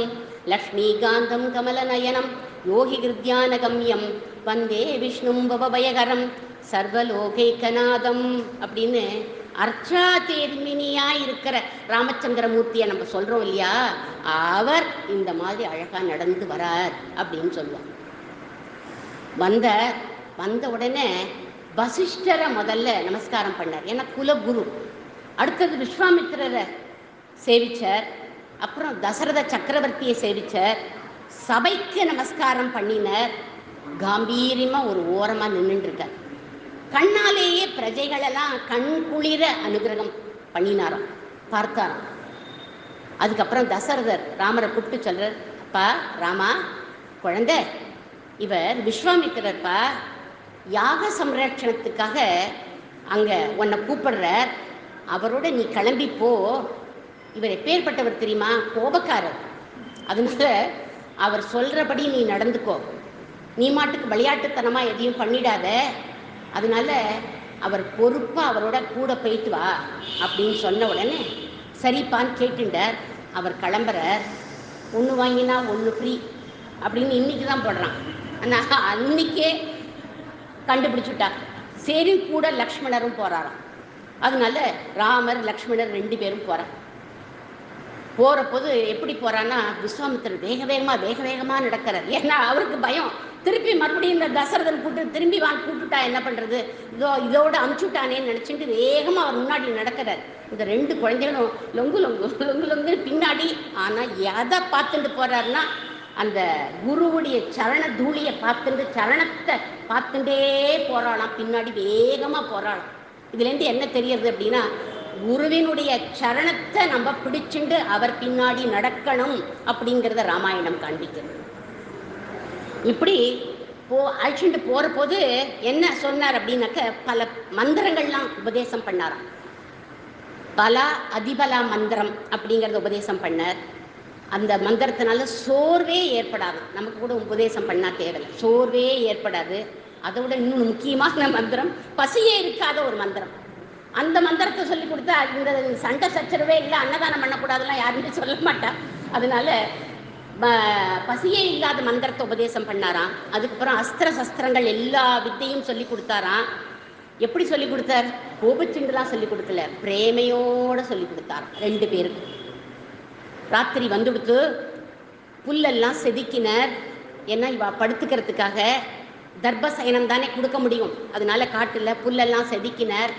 லக்ஷ்மீகாந்தம் கமலநயனம் யோகி கிருத்யான கம்யம் வந்தே விஷ்ணும் பவபயகரம் சர்வலோகைக்கநாதம் அப்படின்னு அர்ச்சா தேர்மினியா இருக்கிற ராமச்சந்திரமூர்த்தியை நம்ம சொல்றோம் இல்லையா, அவர் இந்த மாதிரி அழகா நடந்து வரார் அப்படின்னு சொல்லுவார். வந்த உடனே வசிஷ்டரை முதல்ல நமஸ்காரம் பண்ணார், ஏன்னா குலகுரு. அடுத்தது விஸ்வாமித்திரரை சேவிச்சார், அப்புறம் தசரத சக்கரவர்த்தியை சேவிச்சார், சபைக்கு நமஸ்காரம் பண்ணினார். காம்பீரியமாக ஒரு ஓரமாக நின்றுருக்கார். கண்ணாலேயே பிரஜைகளெல்லாம் கண் குளிர அனுகிரகம் பண்ணினாராம், பார்த்தாராம். அதுக்கப்புறம் தசரதர் ராமரை கூப்பிட்டு சொல்கிறார், அப்பா ராமா குழந்தை, இவர் விஸ்வாமித்திரர்ப்பா, யாக சம்ரட்சணத்துக்காக அங்கே உன்னை கூப்பிடுறார், அவரோட நீ கிளம்பி போ. இவர் எப்பேற்பட்டவர் தெரியுமா, கோபக்காரர். அதனால அவர் சொல்கிறபடி நீ நடந்துக்கோ, நீ மாட்டுக்கு விளையாட்டுத்தனமாக எதையும் பண்ணிடாத. அதனால அவர் பொறுப்பாக அவரோட கூட போயிட்டு வா அப்படின்னு சொன்ன உடனே சரிப்பான்னு கேட்டுண்டார். அவர் கிளம்புறார். ஒன்று வாங்கினா ஒன்று ஃப்ரீ அப்படின்னு இன்னைக்கு தான் போடுறான். ஆனால் அன்னைக்கே கண்டுபிடிச்சுட்டா. சரி, கூட லக்ஷ்மணரும் போகிறாராம். அதனால ராமர் லக்ஷ்மணர் 2 பேரும் போகிறார். போகிற போது எப்படி போகிறான்னா, விஸ்வாமித்திரர் வேக வேகமாக நடக்கிறார். ஏன்னா அவருக்கு பயம், திருப்பி மறுபடியும் இந்த தசரதன் திரும்பி கூப்பிட்டுட்டா என்ன பண்ணுறது, இதோட அமுச்சுட்டானேன்னு நினச்சிட்டு வேகமாக அவர் முன்னாடி நடக்கிறார். இந்த 2 குழந்தைகளும் லொங்கு பின்னாடி. ஆனால் எதை பார்த்துட்டு போகிறாருன்னா, அந்த குருவுடைய சரண தூளியை பார்த்துட்டு, சரணத்தை பார்த்துட்டே போகிறாளாம். பின்னாடி வேகமாக போகிறாளாம். இதுலேருந்து என்ன தெரியுது அப்படின்னா, குருவினுடைய சரணத்தை நம்ம பிடிச்சுண்டு அவர் பின்னாடி நடக்கணும் அப்படிங்கிறத ராமாயணம் காண்பிக்கிறது. இப்படி அழைச்சிட்டு போகிற போது என்ன சொன்னார் அப்படின்னாக்க, பல மந்திரங்கள்லாம் உபதேசம் பண்ணாராம். பலா அதிபலா மந்திரம் அப்படிங்கிறத உபதேசம் பண்ணார். அந்த மந்திரத்தினால சோர்வே ஏற்படாது. நமக்கு கூட உபதேசம் பண்ணால் தேவையில்லை, சோர்வே ஏற்படாது. அதோட இன்னொன்று முக்கியமான மந்திரம், பசியே இருக்காத ஒரு மந்திரம். அந்த மந்திரத்தை சொல்லி கொடுத்தா இந்த சண்டை சச்சரவே இல்லை, அன்னதானம் பண்ணக்கூடாதுலாம் யாருமே சொல்ல மாட்டா. அதனால பசியே இல்லாத மந்திரத்தை உபதேசம் பண்ணாராம். அதுக்கப்புறம் அஸ்திர சஸ்திரங்கள் எல்லா வித்தையும் சொல்லி கொடுத்தாராம். எப்படி சொல்லி கொடுத்தார்? கோபிச்சுண்டுலாம் சொல்லி கொடுக்கல, பிரேமையோட சொல்லி கொடுத்தாராம் 2 பேருக்கு. ராத்திரி வந்துடுத்து புல்லெல்லாம் செதுக்கினர். ஏன்னா இவ படுத்துக்கிறதுக்காக தர்ப சயனம் தானே கொடுக்க முடியும். அதனால காட்டில் புல்லெல்லாம் செதுக்கினர்.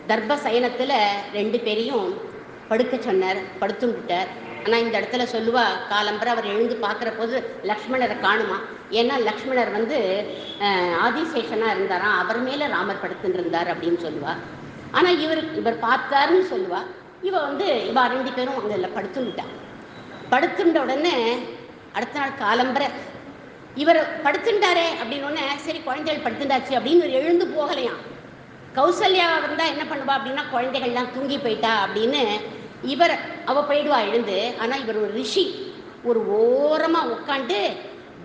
தர்ப சயனத்தில் 2 பேரையும் படுக்க சொன்னார். படுத்துட்டார். ஆனால் இந்த இடத்துல சொல்லுவா, காலம்பரை அவர் எழுந்து பார்க்குற போது லக்ஷ்மணரை காணுமா. ஏன்னா லக்ஷ்மணர் ஆதிசேஷனாக இருந்தாராம், அவர் மேலே ராமர் படுத்துட்டு இருந்தார் அப்படின்னு சொல்லுவா. ஆனால் இவர் பார்த்தாருன்னு சொல்லுவா. இவ 2 பேரும் அங்கே படுத்துட்டான். படுத்துட்ட உடனே அடுத்த நாள் காலம்பரை இவர் படுத்துட்டாரே அப்படின்னோடனே, சரி குழந்தைகள் படுத்துட்டாச்சு அப்படின்னு எழுந்து போகலையாம். கௌசல்யா இருந்தால் என்ன பண்ணுவா அப்படின்னா, குழந்தைகள்லாம் தூங்கி போயிட்டா அப்படின்னு அவ போயிடுவா எழுந்து. ஆனால் இவர் ஒரு ரிஷி, ஒரு ஓரமாக உட்காந்து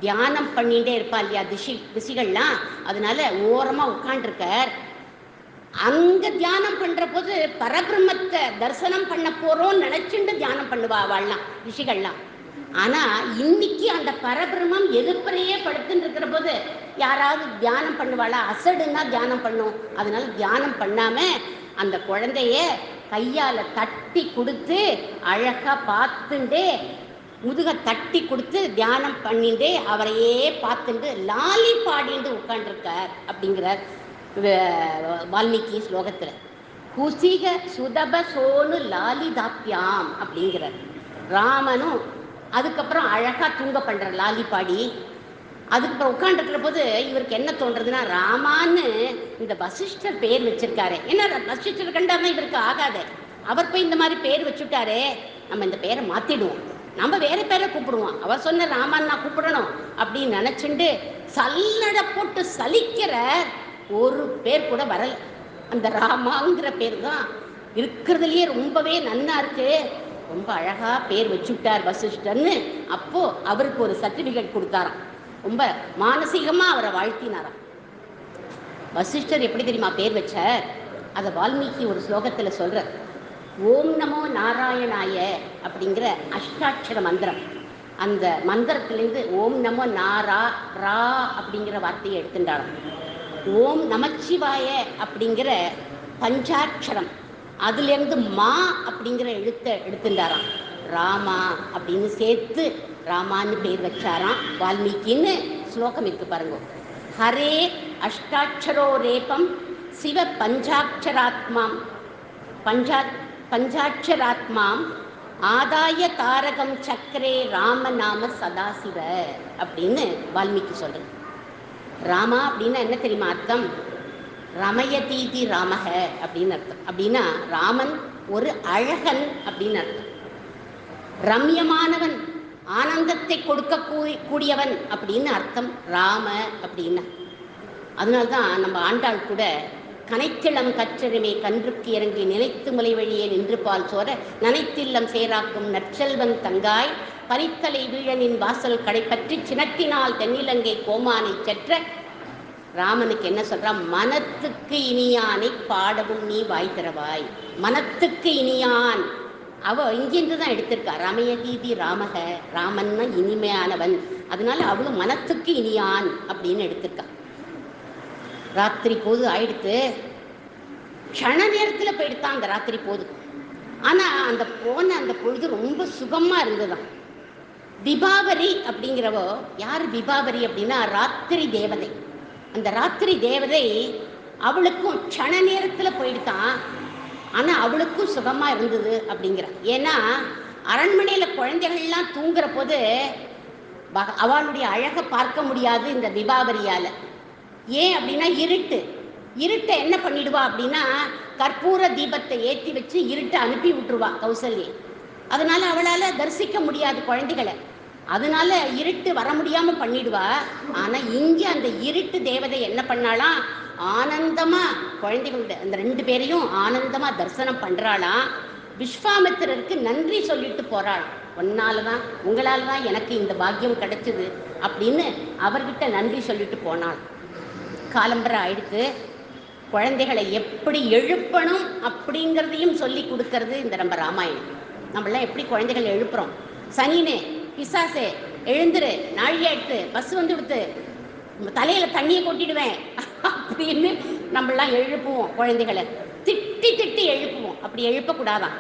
தியானம் பண்ணிகிட்டே இருப்பா இல்லையா ரிஷிகள்லாம். அதனால ஓரமாக உட்காண்டிருக்கார். அங்கே தியானம் பண்ணுற போது பரபிரம்மத்தை தரிசனம் பண்ண போகிறோன்னு நினச்சிட்டு தியானம் பண்ணுவா அவள்லாம், ரிஷிகள்லாம். ஆனால் இன்னைக்கு அந்த பரபிரம்மம் எதிர்ப்பறையே படுத்துன்னு இருக்கிற போது யாராவது தியானம் பண்ணுவாளா? அசடுன்னா தியானம் பண்ணும். அதனால தியானம் பண்ணாமல் அந்த குழந்தைய கையால் தட்டி கொடுத்து அழகாக பார்த்துட்டே, முதுகை தட்டி கொடுத்து தியானம் பண்ணிட்டு அவரையே பார்த்துட்டு லாலி பாடிட்டு உட்காண்டிருக்கார் அப்படிங்கிறார் வால்மீகி ஸ்லோகத்தில். குசிக சுதப சோனு லாலிதாப்பியாம் அப்படிங்கிறார். ராமனும் அதுக்கப்புறம் அழகாக தூங்க பண்ணுறார் லாலி பாடி. அதுக்கப்புறம் உட்காந்துருக்கிற போது இவருக்கு என்ன தோன்றதுன்னா, ராமான்னு இந்த வசிஷ்டர் பேர் வச்சிருக்காரு. ஏன்னா வசிஷ்டர் கண்டாதான் இவருக்கு ஆகாது. அவர் போய் இந்த மாதிரி பேர் வச்சுட்டாரே, நம்ம இந்த பேரை மாற்றிடுவோம், நம்ம வேற பேரை கூப்பிடுவோம், அவர் சொன்ன ராமான் நான் கூப்பிடணும் அப்படின்னு நினச்சிண்டு சல்லடை போட்டு சலிக்கிற ஒரு பேர் கூட வரல. அந்த ராமாங்கிற பேர் தான் இருக்கிறதுலையே ரொம்பவே நன்னா இருக்கு, ரொம்ப அழகா பேர் வச்சுட்டார் வசிஷ்டர்னு. அப்போ அவருக்கு ஒரு சர்டிஃபிகேட் கொடுத்தாராம். ரொம்ப மானசீகமா அவரை வாழ்த்தினாராம். வசிஷ்டர் எப்படி தெரியுமா பேர் வச்சார்? அதை வால்மீகி ஒரு ஸ்லோகத்தில் சொல்ற. ஓம் நமோ நாராயணாய அப்படிங்கிற அஷ்டாட்சர மந்திரம். அந்த மந்திரத்திலேருந்து ஓம் நமோ நாரா ரா அப்படிங்கிற வார்த்தையை எடுத்துட்டாராம். ஓம் நமச்சிவாய அப்படிங்கிற பஞ்சாட்சரம், அதுலேருந்து மா அப்படிங்கிற எழுத்தை எடுத்துட்டாராம். ராமா அப்படின்னு சேர்த்து ராமான்னு பேர் வச்சாராம் வால்மீகின்னு ஸ்லோகம் இருக்கு பாருங்க. ஹரே அஷ்டாட்சரோ ரேபம் சிவ பஞ்சாட்சராத்மாம் பஞ்சாட்சராத்மாம் ஆதாய தாரகம் சக்கரே ராமநாம சதாசிவ அப்படின்னு வால்மீகி சொல்றது. ராமா அப்படின்னா என்ன தெரியுமா அர்த்தம்? ரமயதீதி ராமக அப்படின்னு அர்த்தம். அப்படின்னா ராமன் ஒரு அழகன் அப்படின்னு அர்த்தம். ரம்யமானவன், ஆனந்தத்தை கொடுக்க கூடியவன் அப்படின்னு அர்த்தம் ராம அப்படின்னா. அதனால்தான் நம்ம ஆண்டாள் கூட கனைத்திளம் கற்றருமே கன்றுக்கு இறங்கி நினைத்து முலை வழியே நின்று பால் சோர நனைத்தில்லம் சேராக்கும் நற்செல்வன் தங்காய் பனித்தலை வீழனின் வாசல் கடைப்பற்றி சினத்தினால் தென்னிலங்கை கோமானை செற்ற ராமனுக்கு என்ன சொல்றான்? மனத்துக்கு இனியானை பாடவும் நீ வாய் திறவாய். மனத்துக்கு இனியான் இங்கேருந்து தான் எடுத்திருக்கா. ரமயதீதி ராமக, ராமன்னா இனிமையானவன், அதனால அவளும் மனத்துக்கு இனியான் அப்படின்னு எடுத்திருக்கா. ராத்திரி போது ஆயிடுத்து, க்ஷண நேரத்தில் போயிடுத்தான் அந்த ராத்திரி போது. ஆனால் அந்த அந்த பொழுது ரொம்ப சுகமாக இருந்ததுதான். விபாவரி அப்படிங்கிறவோ யார்? விபாவரி அப்படின்னா ராத்திரி தேவதை. அந்த ராத்திரி தேவதை அவளுக்கும் க்ஷண நேரத்தில் போயிடுத்தான், ஆனால் அவளுக்கும் சுகமாக இருந்தது அப்படிங்கிற. ஏன்னா அரண்மனையில் குழந்தைகள்லாம் தூங்குற போது அவளுடைய அழகை பார்க்க முடியாது இந்த விபாவரியால். ஏன் அப்படின்னா இருட்டை என்ன பண்ணிடுவா அப்படின்னா கற்பூர தீபத்தை ஏற்றி வச்சு இருட்டை அனுப்பி விட்டுருவா கௌசல்யை. அதனால அவளால் தரிசிக்க முடியாது குழந்தைகளை, அதனால இருட்டு வர முடியாமல் பண்ணிடுவா. ஆனால் இங்கே அந்த இருட்டு தேவதை என்ன பண்ணாலாம், ஆனந்தமாக குழந்தைகளுடைய அந்த 2 பேரையும் ஆனந்தமாக தரிசனம் பண்ணுறாளாம். விஸ்வாமித்திரருக்கு நன்றி சொல்லிட்டு போகிறாள். உங்களால் தான் எனக்கு இந்த பாக்கியம் கிடைச்சிது அப்படின்னு அவர்கிட்ட நன்றி சொல்லிட்டு போனாள். காலம்பரை ஆயிடுத்து. குழந்தைகளை எப்படி எழுப்பணும் அப்படிங்கிறதையும் சொல்லி கொடுக்கறது இந்த நம்ம ராமாயணம். நம்மளாம் எப்படி குழந்தைகள் எழுப்புறோம்? சனினே பிசாசே எழுந்துரு, நாழிகை எடுத்து பஸ் வந்து கொடுத்து தலையில் தண்ணியை கொட்டிடுவேன் அப்படின்னு நம்மளாம் எழுப்புவோம். குழந்தைகளை திட்டி எழுப்புவோம். அப்படி எழுப்பக்கூடாதான்.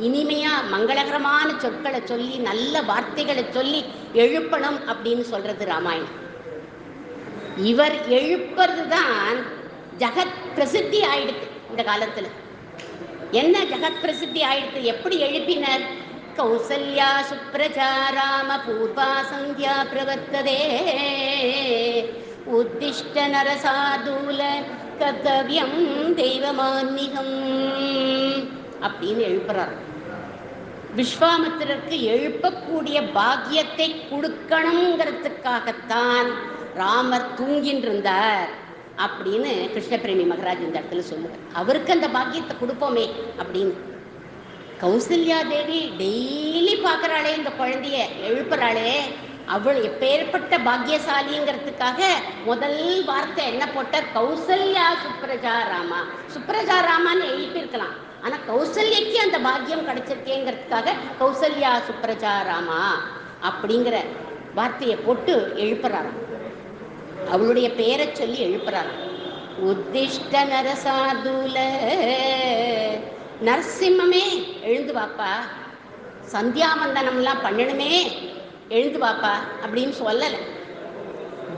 இனிமையாக மங்களகரமான சொற்களை சொல்லி நல்ல வார்த்தைகளை சொல்லி எழுப்பணும் அப்படின்னு சொல்கிறது ராமாயணம். இவர் எழுப்புறது தான் ஜகத் பிரசித்தி ஆயிடுது இந்த காலத்தில். என்ன ஜகத் பிரசித்தி ஆயிடுது? எப்படி எழுப்பினர்? கௌசல்யா சுப்ரஜா ராம பூர்வா சந்தியா பிரவர்த்ததே உத்திஷ்ட நரசாதூல கர்த்தவ்யம் தெய்வமான்மிகம் அப்படின்னு எழுப்புறார். விஸ்வாமித்திரருக்கு எழுப்பக்கூடிய பாக்கியத்தை கொடுக்கணுங்கிறதுக்காகத்தான் ராமர் தூங்கின்றிருந்தார் அப்படின்னு கிருஷ்ணபிரேமி மகராஜ் இந்த இடத்துல சொல்லுவார். அவருக்கு அந்த பாக்கியத்தை கொடுப்போமே அப்படின்னு. கௌசல்யா தேவி டெய்லி பார்க்குறாளே இந்த குழந்தைய, எழுப்புறாளே, அவள் எப்பேற்பட்ட பாக்கியசாலிங்கிறதுக்காக முதல் வார்த்தை என்ன போட்டார்? கௌசல்யா சுப்ரஜா ராமா. சுப்ரஜா ராமான்னு எழுப்பியிருக்கலாம், ஆனால் கௌசல்யக்கு அந்த பாக்கியம் கிடைச்சிருக்கேங்கிறதுக்காக கௌசல்யா சுப்ரஜா ராமா அப்படிங்கிற வார்த்தையை போட்டு எழுப்புறாராம். அவளுடைய பேரை சொல்லி எழுப்புறாராம். உத்திஷ்ட நரசாதுல, நரசிம்மமே எழுந்து வாப்பா, சந்தியாவந்தனம்லாம் பண்ணணுமே எழுந்து வாப்பா அப்படின்னு சொல்லலை.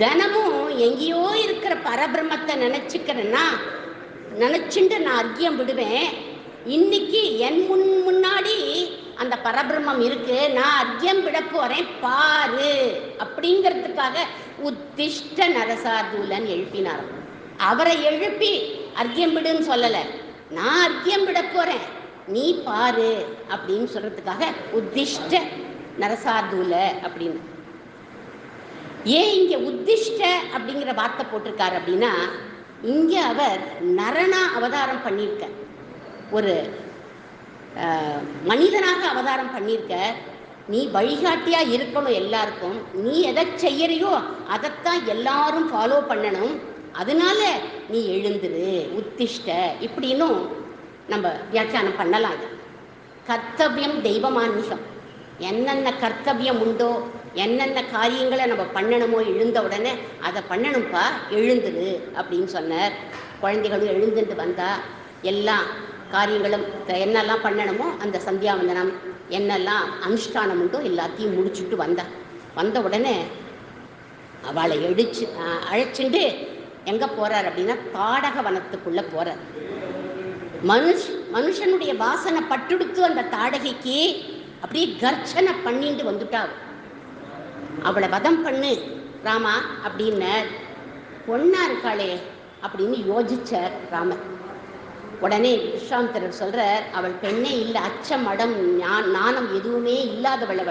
தினமும் எங்கேயோ இருக்கிற பரபிரம்மத்தை நினச்சிட்டு நான் அர்க்கியம் விடுவேன். இன்னைக்கு என் முன்னாடி அந்த பரபிரம்மம் இருக்கு, நான் அர்க்கியம் விட போறேன் பாரு அப்படிங்கிறதுக்காக உத்திஷ்ட நரசாதுலன் எழுப்பினார். அவரை எழுப்பி அர்க்கியம் விடுன்னு சொல்லலை, நான் அர்க்கியம் விட போறேன் நீ பாரு அப்படின்னு சொல்றதுக்காக உத்திஷ்ட நரசாதுல அப்படின்னு. ஏன் இங்க உத்திஷ்ட அப்படிங்கிற வார்த்தை போட்டிருக்காரு அப்படின்னா, இங்க அவர் நரனா அவதாரம் பண்ணியிருக்க, ஒரு மனிதனாக அவதாரம் பண்ணியிருக்க. நீ வழிகாட்டியா இருக்கணும் எல்லாருக்கும், நீ எதை செய்யறியோ அதைத்தான் எல்லாரும் ஃபாலோ பண்ணணும், அதனால நீ எழுந்துரு உத்திஷ்ட இப்படின்னும் நம்ம வியாக்கியானம் பண்ணலாம். இது கர்த்தவியம் தெய்வமான்மிகம். என்னென்ன கர்த்தவியம் உண்டோ, என்னென்ன காரியங்களை நம்ம பண்ணணுமோ எழுந்த உடனே அதை பண்ணணும்ப்பா, எழுந்துரு அப்படின்னு சொன்னார். குழந்தைகளும் எழுந்துட்டு வந்தா எல்லா காரியங்களும் என்னெல்லாம் பண்ணணுமோ அந்த சந்தியாவந்தனம் என்னெல்லாம் அனுஷ்டானம் உண்டோ எல்லாத்தையும் முடிச்சுட்டு வந்த உடனே அவளை அழைச்சிட்டு எங்கே போகிறார் அப்படின்னா தாடக வனத்துக்குள்ளே போகிறார். மனுஷனுடைய வாசனை பட்டுடுத்து அந்த தாடகைக்கு அப்படியே கர்ச்சனை பண்ணிட்டு வந்துட்டா. அவளை வதம் பண்ணு ராமா அப்படின்னு. பொண்ணா இருக்காளே அப்படின்னு யோசிச்சார் ராமர். உடனே விஸ்வாமித்திரர் சொல்கிறார், அவள் பெண்ணே இல்லை, அச்சம் மடம் நாணம் எதுவுமே இல்லாதவள்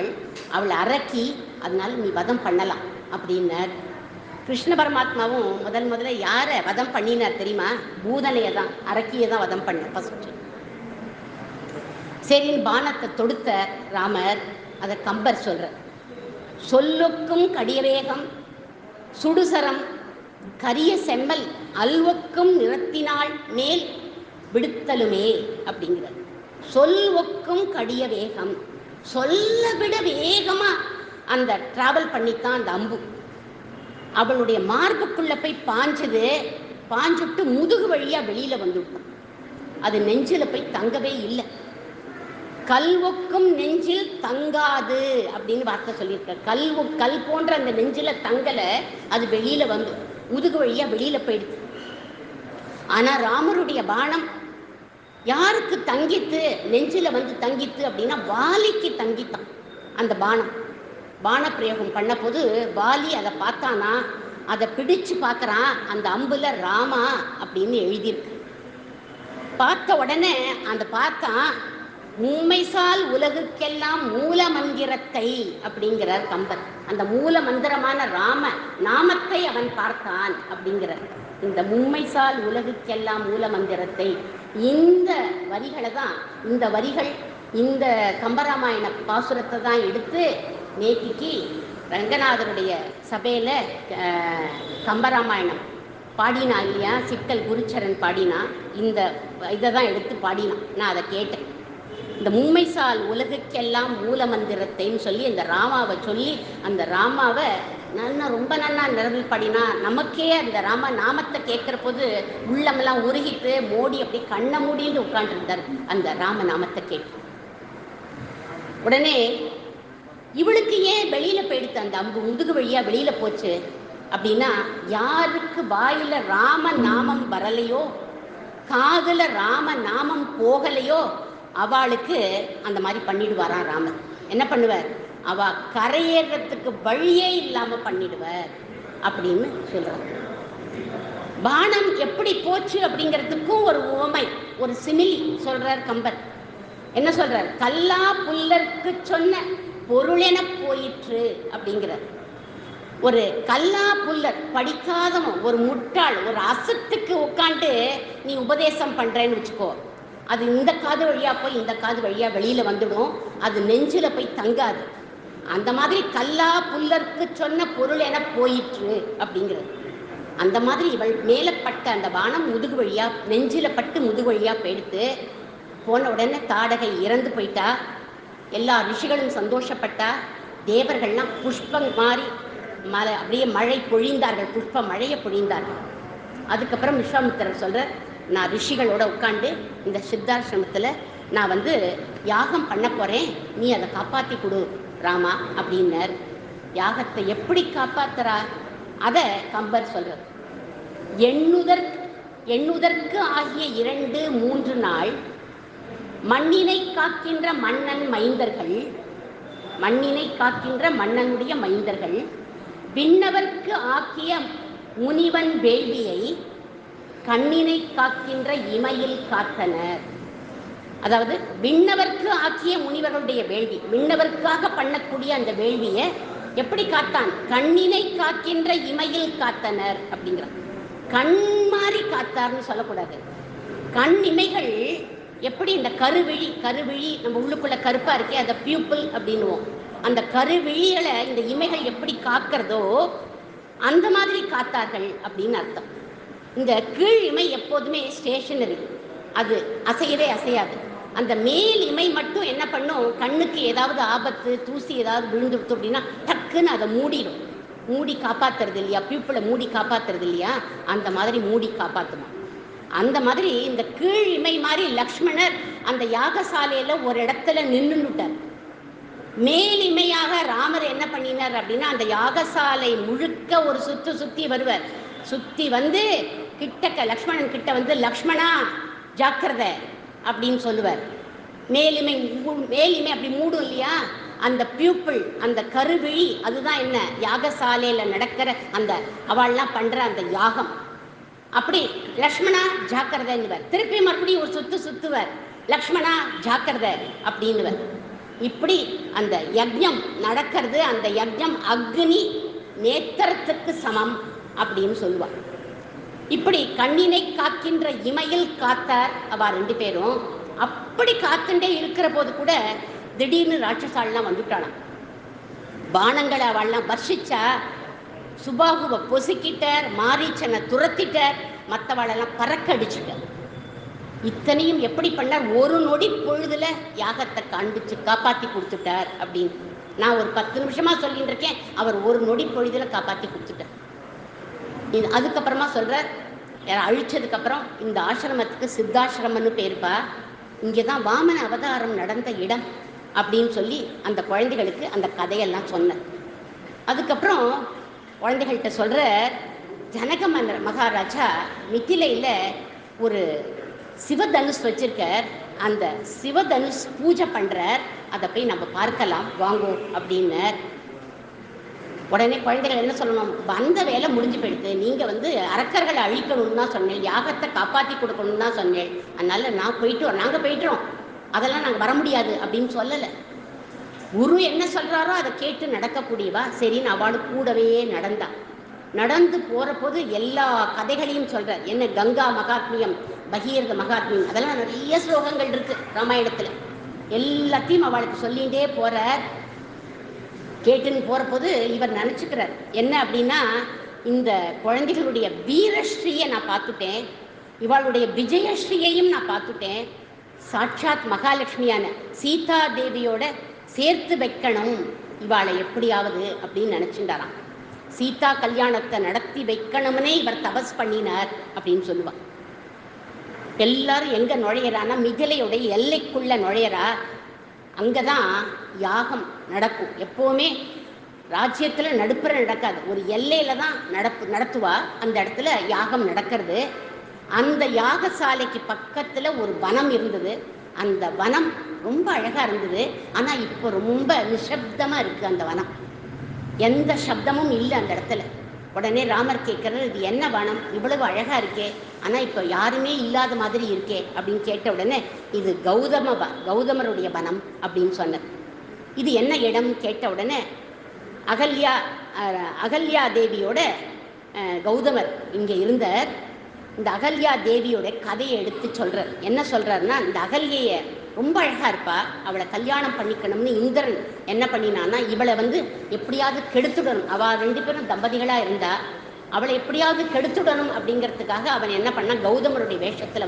அவள் அரக்கி, அதனால நீ வதம் பண்ணலாம் அப்படின்னார். கிருஷ்ண பரமாத்மாவும் முதல்ல யாரை வதம் பண்ணினார் தெரியுமா? பூதனையை தான், அரக்கியை தான் வதம் பண்ணார் ஃபர்ஸ்ட். சரின்னு பானத்தை தொடுத்த ராமர். அதை கம்பர் சொல்கிறார், சொல்லுக்கும் கடியவேகம் சுடுசரம் கரிய செம்மல் அல்வக்கும் நிறத்தினாள் மேல் விடுத்தலுமே அப்படிங்கிறார். சொல் ஒக்கும் கடிய வேகம், சொல்ல விட வேகமா அந்த டிராவல் பண்ணித்தான் அந்த அம்பு. அவளுடைய மார்புக்குள்ள போய் பாஞ்சுது, பாஞ்சுட்டு முதுகு வழியா வெளியில வந்துவிட்டான். அது நெஞ்சில போய் தங்கவே இல்லை. கல்வொக்கும் நெஞ்சில் தங்காது அப்படின்னு வார்த்தை சொல்லியிருக்க. கல் போன்ற அந்த நெஞ்சில தங்கல, அது வெளியில வந்து முதுகு வழியா வெளியில போயிடுது. ஆனா ராமருடைய பானம் யாருக்கு தங்கித்து, நெஞ்சில வந்து தங்கித்து அப்படின்னா வாலிக்கு தங்கித்தான் அந்த பானம். பான பிரயோகம் பண்ண போது வாலி அதை பார்த்தானா, அதை பிடிச்சு பார்க்கறான். அந்த அம்புல ராமா அப்படின்னு எழுதியிருக்கு. பார்த்த உடனே அந்த பார்த்தான், மும்மைசால் உலகுக்கெல்லாம் மூல மந்திரத்தை அப்படிங்கிறார் கம்பர். அந்த மூல மந்திரமான ராம நாமத்தை அவன் பார்த்தான் அப்படிங்கிறார். இந்த மும்மைசால் உலகுக்கெல்லாம் மூல மந்திரத்தை, இந்த வரிகளை தான், இந்த வரிகள் இந்த கம்பராமாயண பாசுரத்தை தான் எடுத்து நேத்திக்கு ரங்கநாதருடைய சபையில கம்பராமாயணம் பாடினா இல்லையா, சிக்கல் குருச்சரன் பாடினா, இந்த இதை தான் எடுத்து பாடினான். நான் அதை கேட்டேன். இந்த மும்மைசால் உலகுக்கெல்லாம் மூல மந்திரத்தைன்னு சொல்லி இந்த ராமாவை சொல்லி, அந்த ராமாவை ரொம்ப நன்னா நிரம்பி பாடினா. நமக்கே அந்த ராம நாமத்தை கேட்குற போது உள்ளமெல்லாம் உருகிட்டு மோடி அப்படி கண்ணை மூடின்னு உட்காந்துருந்தார் அந்த ராம நாமத்தை கேட்டு. உடனே இவளுக்கு ஏன் வெளியில போயிடுத்து அந்த அம்பு, முதுகு வழியா வெளியில போச்சு அப்படின்னா, யாருக்கு வாயில ராம நாமம் வரலையோ, காதுல ராம நாமம் போகலையோ, அவளுக்கு அந்த மாதிரி பண்ணிடுவாராம் ராமர். என்ன பண்ணுவார், அவ கரையேறத்துக்கு வழியே இல்லாம பண்ணிடுவார் அப்படின்னு சொல்றார். பானம் எப்படி போச்சு அப்படிங்கிறதுக்கும் ஒரு உவமை, ஒரு சிமிலி சொல்றார் கம்பர். என்ன சொல்றார், கல்லா புல்லருக்கு சொன்ன பொருளென போயிற்று அப்படிங்கிறார். ஒரு கல்லா புல்லர், படிக்காதவன், ஒரு முட்டாள், ஒரு அசத்துக்கு உட்காந்து நீ உபதேசம் பண்றேன்னு வச்சுக்கோ, அது இந்த காது வழியா போய் இந்த காது வழியா வெளியில வந்துடும், அது நெஞ்சில போய் தங்காது. அந்த மாதிரி கல்லா புல்லருக்கு சொன்ன பொருள் என போயிற்று அப்படிங்கிறது. அந்த மாதிரி இவள் மேலப்பட்ட அந்த பானம் முதுகு வழியா நெஞ்சில பட்டு முதுகு வழியா போயிடுத்து. போன உடனே தாடகை இறந்து போயிட்டா. எல்லா ரிஷிகளும் சந்தோஷப்பட்டா. தேவர்கள்லாம் புஷ்பம் மாறி மழை அப்படியே மழை பொழிந்தார்கள், புஷ்ப மழையை பொழிந்தார்கள். அதுக்கப்புறம் விஸ்வாமித்திரர் சொல்றார், நான் ரிஷிகளோட உட்காந்து இந்த சித்தாசிரமத்தில் நான் யாகம் பண்ண போகிறேன், நீ அதை காப்பாற்றி கொடு ராமா அப்படின்னார். யாகத்தை எப்படி காப்பாத்துறா அதை கம்பர் சொல்றார். எண்ணுதற்கு ஆகிய 2-3 நாள் மண்ணினை காக்கின்ற மன்னன் மைந்தர்கள், மண்ணினை காக்கின்ற மன்னனுடைய மைந்தர்கள் விண்ணவர்க்கு ஆக்கிய முனிவன் வேள்வியை கண்ணினை காக்கின்ற இமையில் காத்தனர். அதாவது விண்ணவர்க்கு ஆக்கிய முனிவர்களுடைய வேள்வி, விண்ணவர்க்காக பண்ணக்கூடிய அந்த வேள்வியை எப்படி காத்தான், கண்ணினை காக்கின்ற இமையில் காத்தனர் அப்படிங்கிறார். கண் மாறி காத்தார்னு சொல்லக்கூடாது. கண் இமைகள் எப்படி இந்த கருவிழி நம்ம உள்ளுக்குள்ள கருப்பா இருக்கே, அந்த பியூப்பிள் அப்படின்னுவோம். அந்த கருவிழிகளை இந்த இமைகள் எப்படி காக்கிறதோ அந்த மாதிரி காத்தார்கள் அப்படின்னு அர்த்தம். இந்த கீழ் இமை எப்போதுமே ஸ்டேஷனரி, அது அசையவே அசையாது. அந்த மேல் இமை மட்டும் என்ன பண்ணும், கண்ணுக்கு ஏதாவது ஆபத்து தூசி ஏதாவது விழுந்துடுத்து அப்படின்னா டக்குன்னு அதை மூடிடும். மூடி காப்பாத்துறது இல்லையா, பியூப்பிளை மூடி காப்பாத்துறது இல்லையா, அந்த மாதிரி மூடி காப்பாற்றுமா. அந்த மாதிரி இந்த கீழ் இமை மாதிரி லக்ஷ்மணர் அந்த யாகசாலையில ஒரு இடத்துல நின்றுட்டார். மேல் இமையாக ராமர் என்ன பண்ணினார் அப்படின்னா, அந்த யாகசாலை முழுக்க ஒரு சுத்தி வருவார். சுத்தி கிட்டக்க லக்ஷ்மணன் கிட்ட லக்ஷ்மணா ஜாக்கிரதை அப்படின்னு சொல்லுவார். மேலிமை அப்படி மூடும் இல்லையா, அந்த பியூப்பிள், அந்த கருவிழி, அதுதான் என்ன யாகசாலையில நடக்கிற அந்த அவள்லாம் பண்ற அந்த யாகம். அப்படி லக்ஷ்மணா ஜாக்கிரதைன்னுவர். திருப்பி மறுபடியும் ஒரு சுத்துவர், லக்ஷ்மணா ஜாக்கிரதை அப்படின்னுவர். இப்படி அந்த யஜ்ஞம் நடக்கிறது. அந்த யஜ்ஞம் அக்னி நேத்திரத்துக்கு சமம் அப்படின்னு சொல்லுவார். இப்படி கண்ணினை காக்கின்ற இமையில் காத்தார் அவ 2 பேரும். அப்படி காத்துட்டே இருக்கிற போது கூட திடீர்னு ராட்சசாலாம் வந்துட்டாளாம். பானங்களை அவள்லாம் வர்ஷிச்சா. சுபாகுவை பொசுக்கிட்டார், மாரீச்சனை துரத்திட்டார், மற்றவாளெல்லாம் பறக்க அடிச்சுட்டார். இத்தனையும் எப்படி பண்ணார்? ஒரு நொடி பொழுதுல யாகத்தை காண்பிச்சு காப்பாற்றி கொடுத்துட்டார் அப்படின்னு. நான் ஒரு 10 நிமிஷமா சொல்லிட்டு இருக்கேன், அவர் ஒரு நொடி பொழுதுல காப்பாற்றி கொடுத்துட்டார். இது அதுக்கப்புறமா சொல்றார், அழிச்சதுக்கப்புறம் இந்த ஆசிரமத்துக்கு சித்தாசிரமம்னு பேருப்பா, இங்கே தான் வாமன அவதாரம் நடந்த இடம் அப்படின்னு சொல்லி அந்த குழந்தைகளுக்கு அந்த கதையெல்லாம் சொன்னார். அதுக்கப்புறம் குழந்தைகள்கிட்ட சொல்கிற, ஜனக மகாராஜா மிதிலையில் ஒரு சிவதனுஷ் வச்சிருக்கார், அந்த சிவதனுஷ் பூஜை பண்ணுறார், அதை போய் நம்ம பார்க்கலாம் வாங்கோ அப்படின்னார். உடனே குழந்தைகள் என்ன சொல்லணும், வந்த வேலை முடிஞ்சு போயிடுது, நீங்கள் அரக்கர்களை அழிக்கணும்னு தான் சொன்னேன், யாகத்தை காப்பாற்றி கொடுக்கணும்னு தான் சொன்னேன், அதனால் நாங்கள் போயிட்டுறோம், அதெல்லாம் நாங்கள் வர முடியாது அப்படின்னு சொல்லலை. குரு என்ன சொல்கிறாரோ அதை கேட்டு நடக்கக்கூடியவா. சரின்னு அவளு கூடவே நடந்து போகிற போது எல்லா கதைகளையும் சொல்கிறார். என்ன கங்கா மகாத்மியம், பகீரத மகாத்மியம், அதெல்லாம் நிறைய ஸ்லோகங்கள் இருக்குது ராமாயணத்தில். எல்லாத்தையும் அவளுக்கு சொல்லிகிட்டே போகிறார். கேட்டுன்னு போகிற போது இவர் நினச்சிக்கிறார் என்ன அப்படின்னா, இந்த குழந்தைகளுடைய வீரஸ்ரீயை நான் பார்த்துட்டேன், இவளுடைய விஜயஸ்ரீயையும் நான் பார்த்துட்டேன், சாட்சாத் மகாலட்சுமியான சீதா தேவியோட சேர்த்து வைக்கணும் இவாளை எப்படியாவது அப்படின்னு நினச்சிட்டாராம். சீதா கல்யாணத்தை நடத்தி வைக்கணும்னே இவர் தபஸ் பண்ணினார் அப்படின்னு சொல்லுவார். எல்லாரும் எங்கே நுழையிறான்னா மிதிலையுடைய எல்லைக்குள்ளே நுழையிறா. அங்கே தான் யாகம் நடக்கும். எப்போவுமே ராஜ்யத்தில் நடுப்புற நடக்காது, ஒரு எல்லையில் தான் நடத்துவா. அந்த இடத்துல யாகம் நடக்கிறது. அந்த யாகசாலைக்கு பக்கத்தில் ஒரு வனம் இருந்தது. அந்த வனம் ரொம்ப அழகாக இருந்தது. ஆனால் இப்போ ரொம்ப நிசப்தமாக இருக்குது அந்த வனம், எந்த சப்தமும் இல்லை அந்த இடத்துல. உடனே ராமர் கேட்குறாரு, இது என்ன வனம், இவ்வளவு அழகாக இருக்கே, ஆனால் இப்போ யாருமே இல்லாத மாதிரி இருக்கே அப்படின்னு கேட்ட உடனே, இது கௌதமருடைய வனம் அப்படின்னு சொன்னார். இது என்ன இடம் கேட்ட உடனே, அகல்யா தேவியோட கௌதமர் இங்கே இருந்தார். இந்த அகல்யா தேவியோட கதையை எடுத்து சொல்கிறார். என்ன சொல்கிறாருன்னா, இந்த அகல்யை ரொம்ப அழகாக இருப்பா, அவளை கல்யாணம் பண்ணிக்கணும்னு இந்திரன் என்ன பண்ணினான்னா, இவளை எப்படியாவது கெடுத்துடணும், அவள் 2 பேரும் தம்பதிகளாக இருந்தா, அவளை எப்படியாவது கெடுத்துடணும் அப்படிங்கிறதுக்காக அவன் என்ன பண்ணான், கௌதமருடைய வேஷத்தில்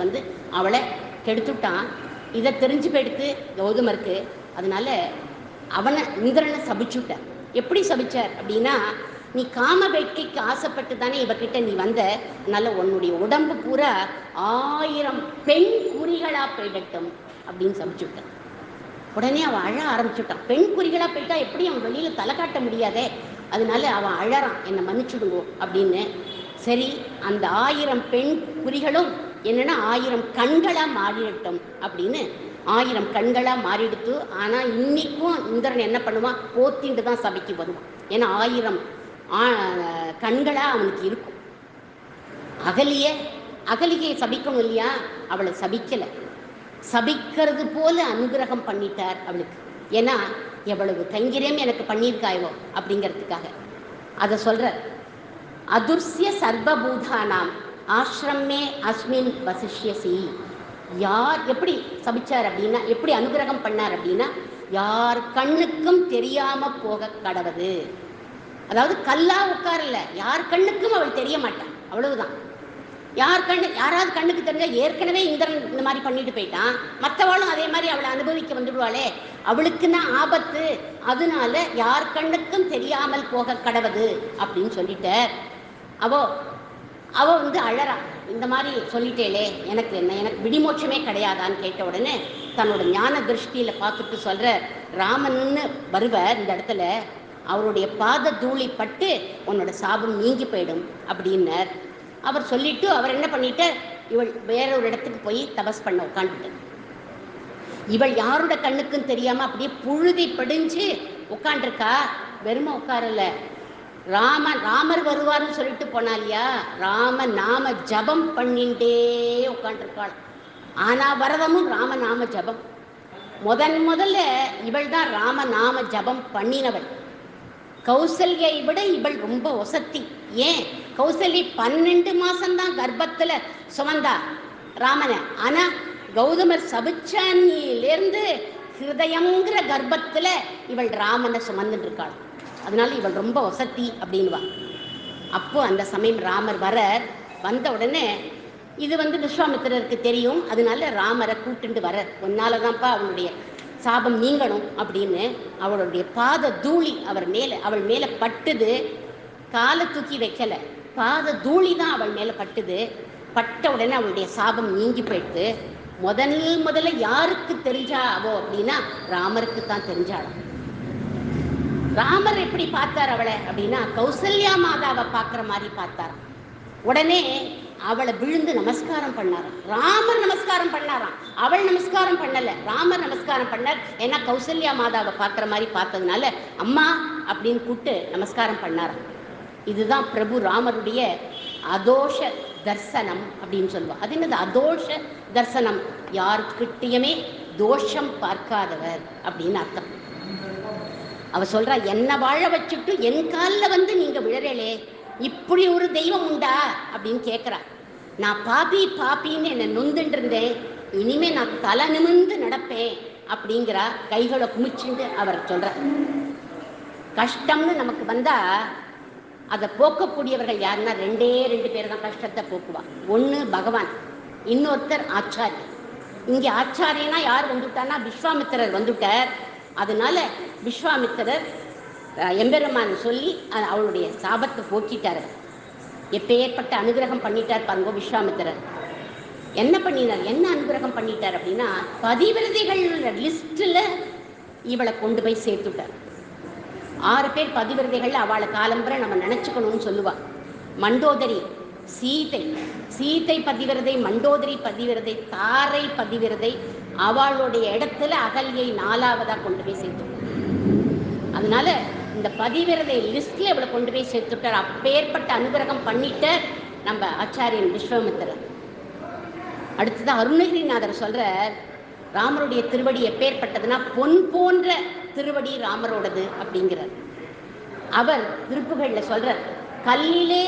அவளை கெடுத்துட்டான். இதை தெரிஞ்சு போயிடுத்து கௌதமருக்கு. அதனால அவனை இந்திரனை சபிச்சுட்டார். எப்படி சபிச்சார் அப்படின்னா, நீ காம வேட்கைக்கு ஆசைப்பட்டு தானே இவகிட்ட நீ வந்த, அதனால உன்னுடைய உடம்பு பூரா 1000 பெண் குறிகளாக போயிடட்டும் அப்படின்னு சபிச்சுட்டான். உடனே அவன் அழ ஆரம்பிச்சுட்டான். பெண் குறிகளாக போயிட்டா எப்படி அவன் வெளியில் தலை காட்ட முடியாதே, அதனால அவன் அழறான், என்னை மன்னிச்சுடுங்கோ அப்படின்னு. சரி, அந்த 1000 பெண் குறிகளும் என்னென்னா 1000 கண்களாக மாறிடட்டும் அப்படின்னு 1000 கண்களாக மாறிடுத்து. ஆனால் இன்னைக்கும் இந்திரன் என்ன பண்ணுவான், போத்திண்டு தான் சபைக்கு வருவான். ஏன்னா 1000 கண்களாக அவனுக்கு இருக்கும். அகலியை சபிக்கணும் இல்லையா, அவளை சபிக்கலை, சபிக்கிறது போல அனுகிரகம் பண்ணிட்டார் அவளுக்கு. ஏன்னா எவ்வளவு தைங்கிரியம் எனக்கு பண்ணியிருக்காயோ அப்படிங்கிறதுக்காக அதை சொல்கிறார். அதுர்சிய சர்வபூதானாம் ஆசிரமே அஸ்மின் வசிஷ்யசி. யார் எப்படி சபிச்சார் அப்படின்னா, எப்படி அனுகிரகம் பண்ணார் அப்படின்னா, யார் கண்ணுக்கும் தெரியாமல் போக கடவுது. அதாவது கல்லா உட்காரல, யார் கண்ணுக்கும் அவள் தெரிய மாட்டான், அவ்வளவுதான். யாராவது கண்ணுக்கு தெரிஞ்சால், ஏற்கனவே இந்திரன் இந்த மாதிரி பண்ணிட்டு போயிட்டான், மற்றவாளும் அதே மாதிரி அவளை அனுபவிக்க வந்துடுவாளே, அவளுக்குன்னா ஆபத்து, அதனால யார் கண்ணுக்கும் தெரியாமல் போக கடவுது அப்படின்னு சொல்லிட்டார். அவ அழறா, இந்த மாதிரி சொல்லிட்டேலே, எனக்கு என்ன, எனக்கு விடிமோட்சமே கிடையாதான்னு கேட்ட உடனே தன்னோட ஞான திருஷ்டியில் பார்த்துட்டு சொல்கிற, ராமன்னு வருவர் இந்த இடத்துல, அவருடைய பாத தூளி பட்டு உன்னோட சாபம் நீங்கி போயிடும் அப்படின்னார். அவர் சொல்லிட்டு அவர் என்ன பண்ணிட்டார், இவள் வேற ஒரு இடத்துக்கு போய் தபஸ் பண்ண உட்காந்துட்டார். இவள் யாரோட கண்ணுக்கும் தெரியாமல் அப்படியே புழுதி படிஞ்சு உட்காண்டிருக்கா. வெறுமை உட்காரல, ராமர் வருவார்னு சொல்லிட்டு போனா இல்லையா, ராம நாம ஜபம் பண்ணிட்டே உட்காண்டிருக்காள். ஆனால் வரதமும் ராமநாம ஜபம். முதல்ல இவள் தான் ராமநாம ஜபம் பண்ணினவள். கௌசல்யை விட இவள் ரொம்ப ஒசத்தி. ஏன், கௌசல்யை 12 மாசம்தான் கர்ப்பத்தில் சுமந்தா ராமனை. ஆனால் கௌதமர் சபிச்சானிலேருந்து ஹிருதயங்கிற கர்ப்பத்தில் இவள் ராமனை சுமந்துட்டு இருக்காள். அதனால இவள் ரொம்ப ஒசத்தி அப்படின்வா. அப்போ அந்த சமயம் ராமர் வந்த உடனே இது விஸ்வாமித்திரருக்கு தெரியும். அதனால ராமரை கூட்டுண்டு வர, ஒன்னால தான்ப்பா அவனுடைய சாபம் நீங்கணும் அப்படின்னு அவளுடைய பாத தூளி அவள் மேலே பட்டுது. காலை தூக்கி வைக்கல, பாத தூளி தான் அவள் மேலே பட்டுது. பட்ட உடனே அவளுடைய சாபம் நீங்கி போயிட்டு முதல்ல யாருக்கு தெரிஞ்சா அவோ அப்படின்னா ராமருக்கு தான் தெரிஞ்சாலும். ராமர் எப்படி பார்த்தார் அவளை அப்படின்னா கௌசல்யா மாதாவை பார்க்குற மாதிரி பார்த்தார். உடனே அவளை விழுந்து நமஸ்காரம் பண்ணாராம். ராமர் நமஸ்காரம் பண்ணாராம், அவள் நமஸ்காரம் பண்ணல, ராமர் நமஸ்காரம் பண்ணார். ஏன்னா கௌசல்யா மாதாவை பார்க்குற மாதிரி பார்த்ததுனால அம்மா அப்படின்னு கூப்பிட்டு நமஸ்காரம் பண்ணாராம். இதுதான் பிரபு ராமருடைய அதோஷ தர்சனம் அப்படின்னு சொல்லுவோம். அது என்னது அதோஷ தர்சனம்? யாருக்கிட்டையுமே தோஷம் பார்க்காதவர் அப்படின்னு அர்த்தம். அவ சொல்றா, என்ன வாழ வச்சுட்டு என் காலில் நீங்க விழறே, இப்படி ஒரு தெய்வம் உண்டா அப்படின்னு கேட்குறா. நான் பாப்பின்னு என்னை நொந்துட்டு இருந்தேன், இனிமே நான் தலை நிமிர்ந்து நடப்பேன் அப்படிங்கிறா. கைகளை குமிச்சுட்டு அவர் சொல்றார். கஷ்டம்னு நமக்கு வந்தா அதை போக்கக்கூடியவர்கள் யாருன்னா ரெண்டு பேர் தான் கஷ்டத்தை போக்குவா. ஒன்று பகவான், இன்னொருத்தர் ஆச்சாரியர். இங்கே ஆச்சாரியனா யார் வந்துட்டான்னா விஸ்வாமித்திரர் வந்துட்டார். அதனால விஸ்வாமித்திரர் எம்பெருமான் சொல்லி அவளுடைய சாபத்தை போக்கிட்டார். எப்பேற்பட்ட அனுகிரகம் பண்ணிட்டார் பாருங்க விஸ்வாமித்திரர். என்ன பண்ணினார், என்ன அனுகிரகம் பண்ணிட்டார் அப்படின்னா பதிவிரதைகள் லிஸ்டில் இவளை கொண்டு போய் சேர்த்துட்டார். 6 பேர் பதிவிரதைகள். அவளை காலம்பரை நம்ம நினச்சிக்கணும்னு சொல்லுவாள். மண்டோதரி, சீதை பதிவிரதை, மண்டோதரி பதிவிரதை, தாரை பதிவிரதை. அவளுடைய இடத்துல அகல்யை 4ஆவதாக கொண்டு போய் சேர்த்துட்டார். அதனால இந்த பதிவிரதை லிஸ்ட்ல அவளை கொண்டு போய் சேர்த்துட்டார். அப்பேற்பட்ட அனுகிரகம் பண்ணிட்ட நம்ம ஆச்சாரியன் விஸ்வாமித்திரர். அடுத்தது அருணகிரிநாதர் சொல்ற, ராமருடைய திருவடி எப்பேற்பட்டதுன்னா பொன் போன்ற திருவடி ராமரோடது அப்படிங்கிறார். அவர் திருப்புகழில் சொல்றார், கல்லிலே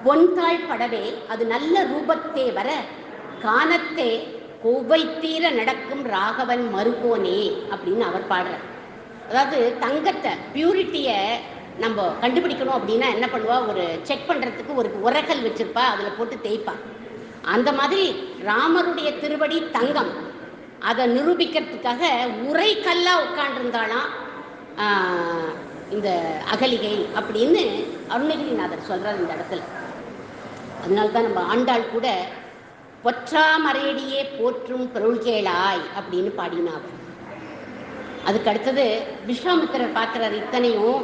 பொன்தாள் படவே அது நல்ல ரூபத்தே வர காணத்தே கோவைத்தீர நடக்கும் ராகவன் மறுகோனே அப்படின்னு அவர் பாடுறார். அதாவது தங்கத்தை பியூரிட்டியை நம்ம கண்டுபிடிக்கணும் அப்படின்னா என்ன பண்ணுவா, ஒரு செக் பண்ணுறதுக்கு ஒரு உரகல் வச்சிருப்பா, அதில் போட்டு தேய்ப்பா. அந்த மாதிரி ராமருடைய திருவடி தங்கம். அதை நிரூபிக்கிறதுக்காக உரை கல்லா உட்காண்டிருந்தாலாம் இந்த அகலிகை அப்படின்னு அருணகிரிநாதர் சொல்றார் இந்த இடத்துல. அதனால்தான் நம்ம ஆண்டாள் கூட பொற்றாமரேடியே போற்றும் பொருள்கேளாய் அப்படின்னு பாடினார். அதுக்கு அடுத்தது விஸ்வாமித்திரர் பார்க்கிறார். இத்தனையும்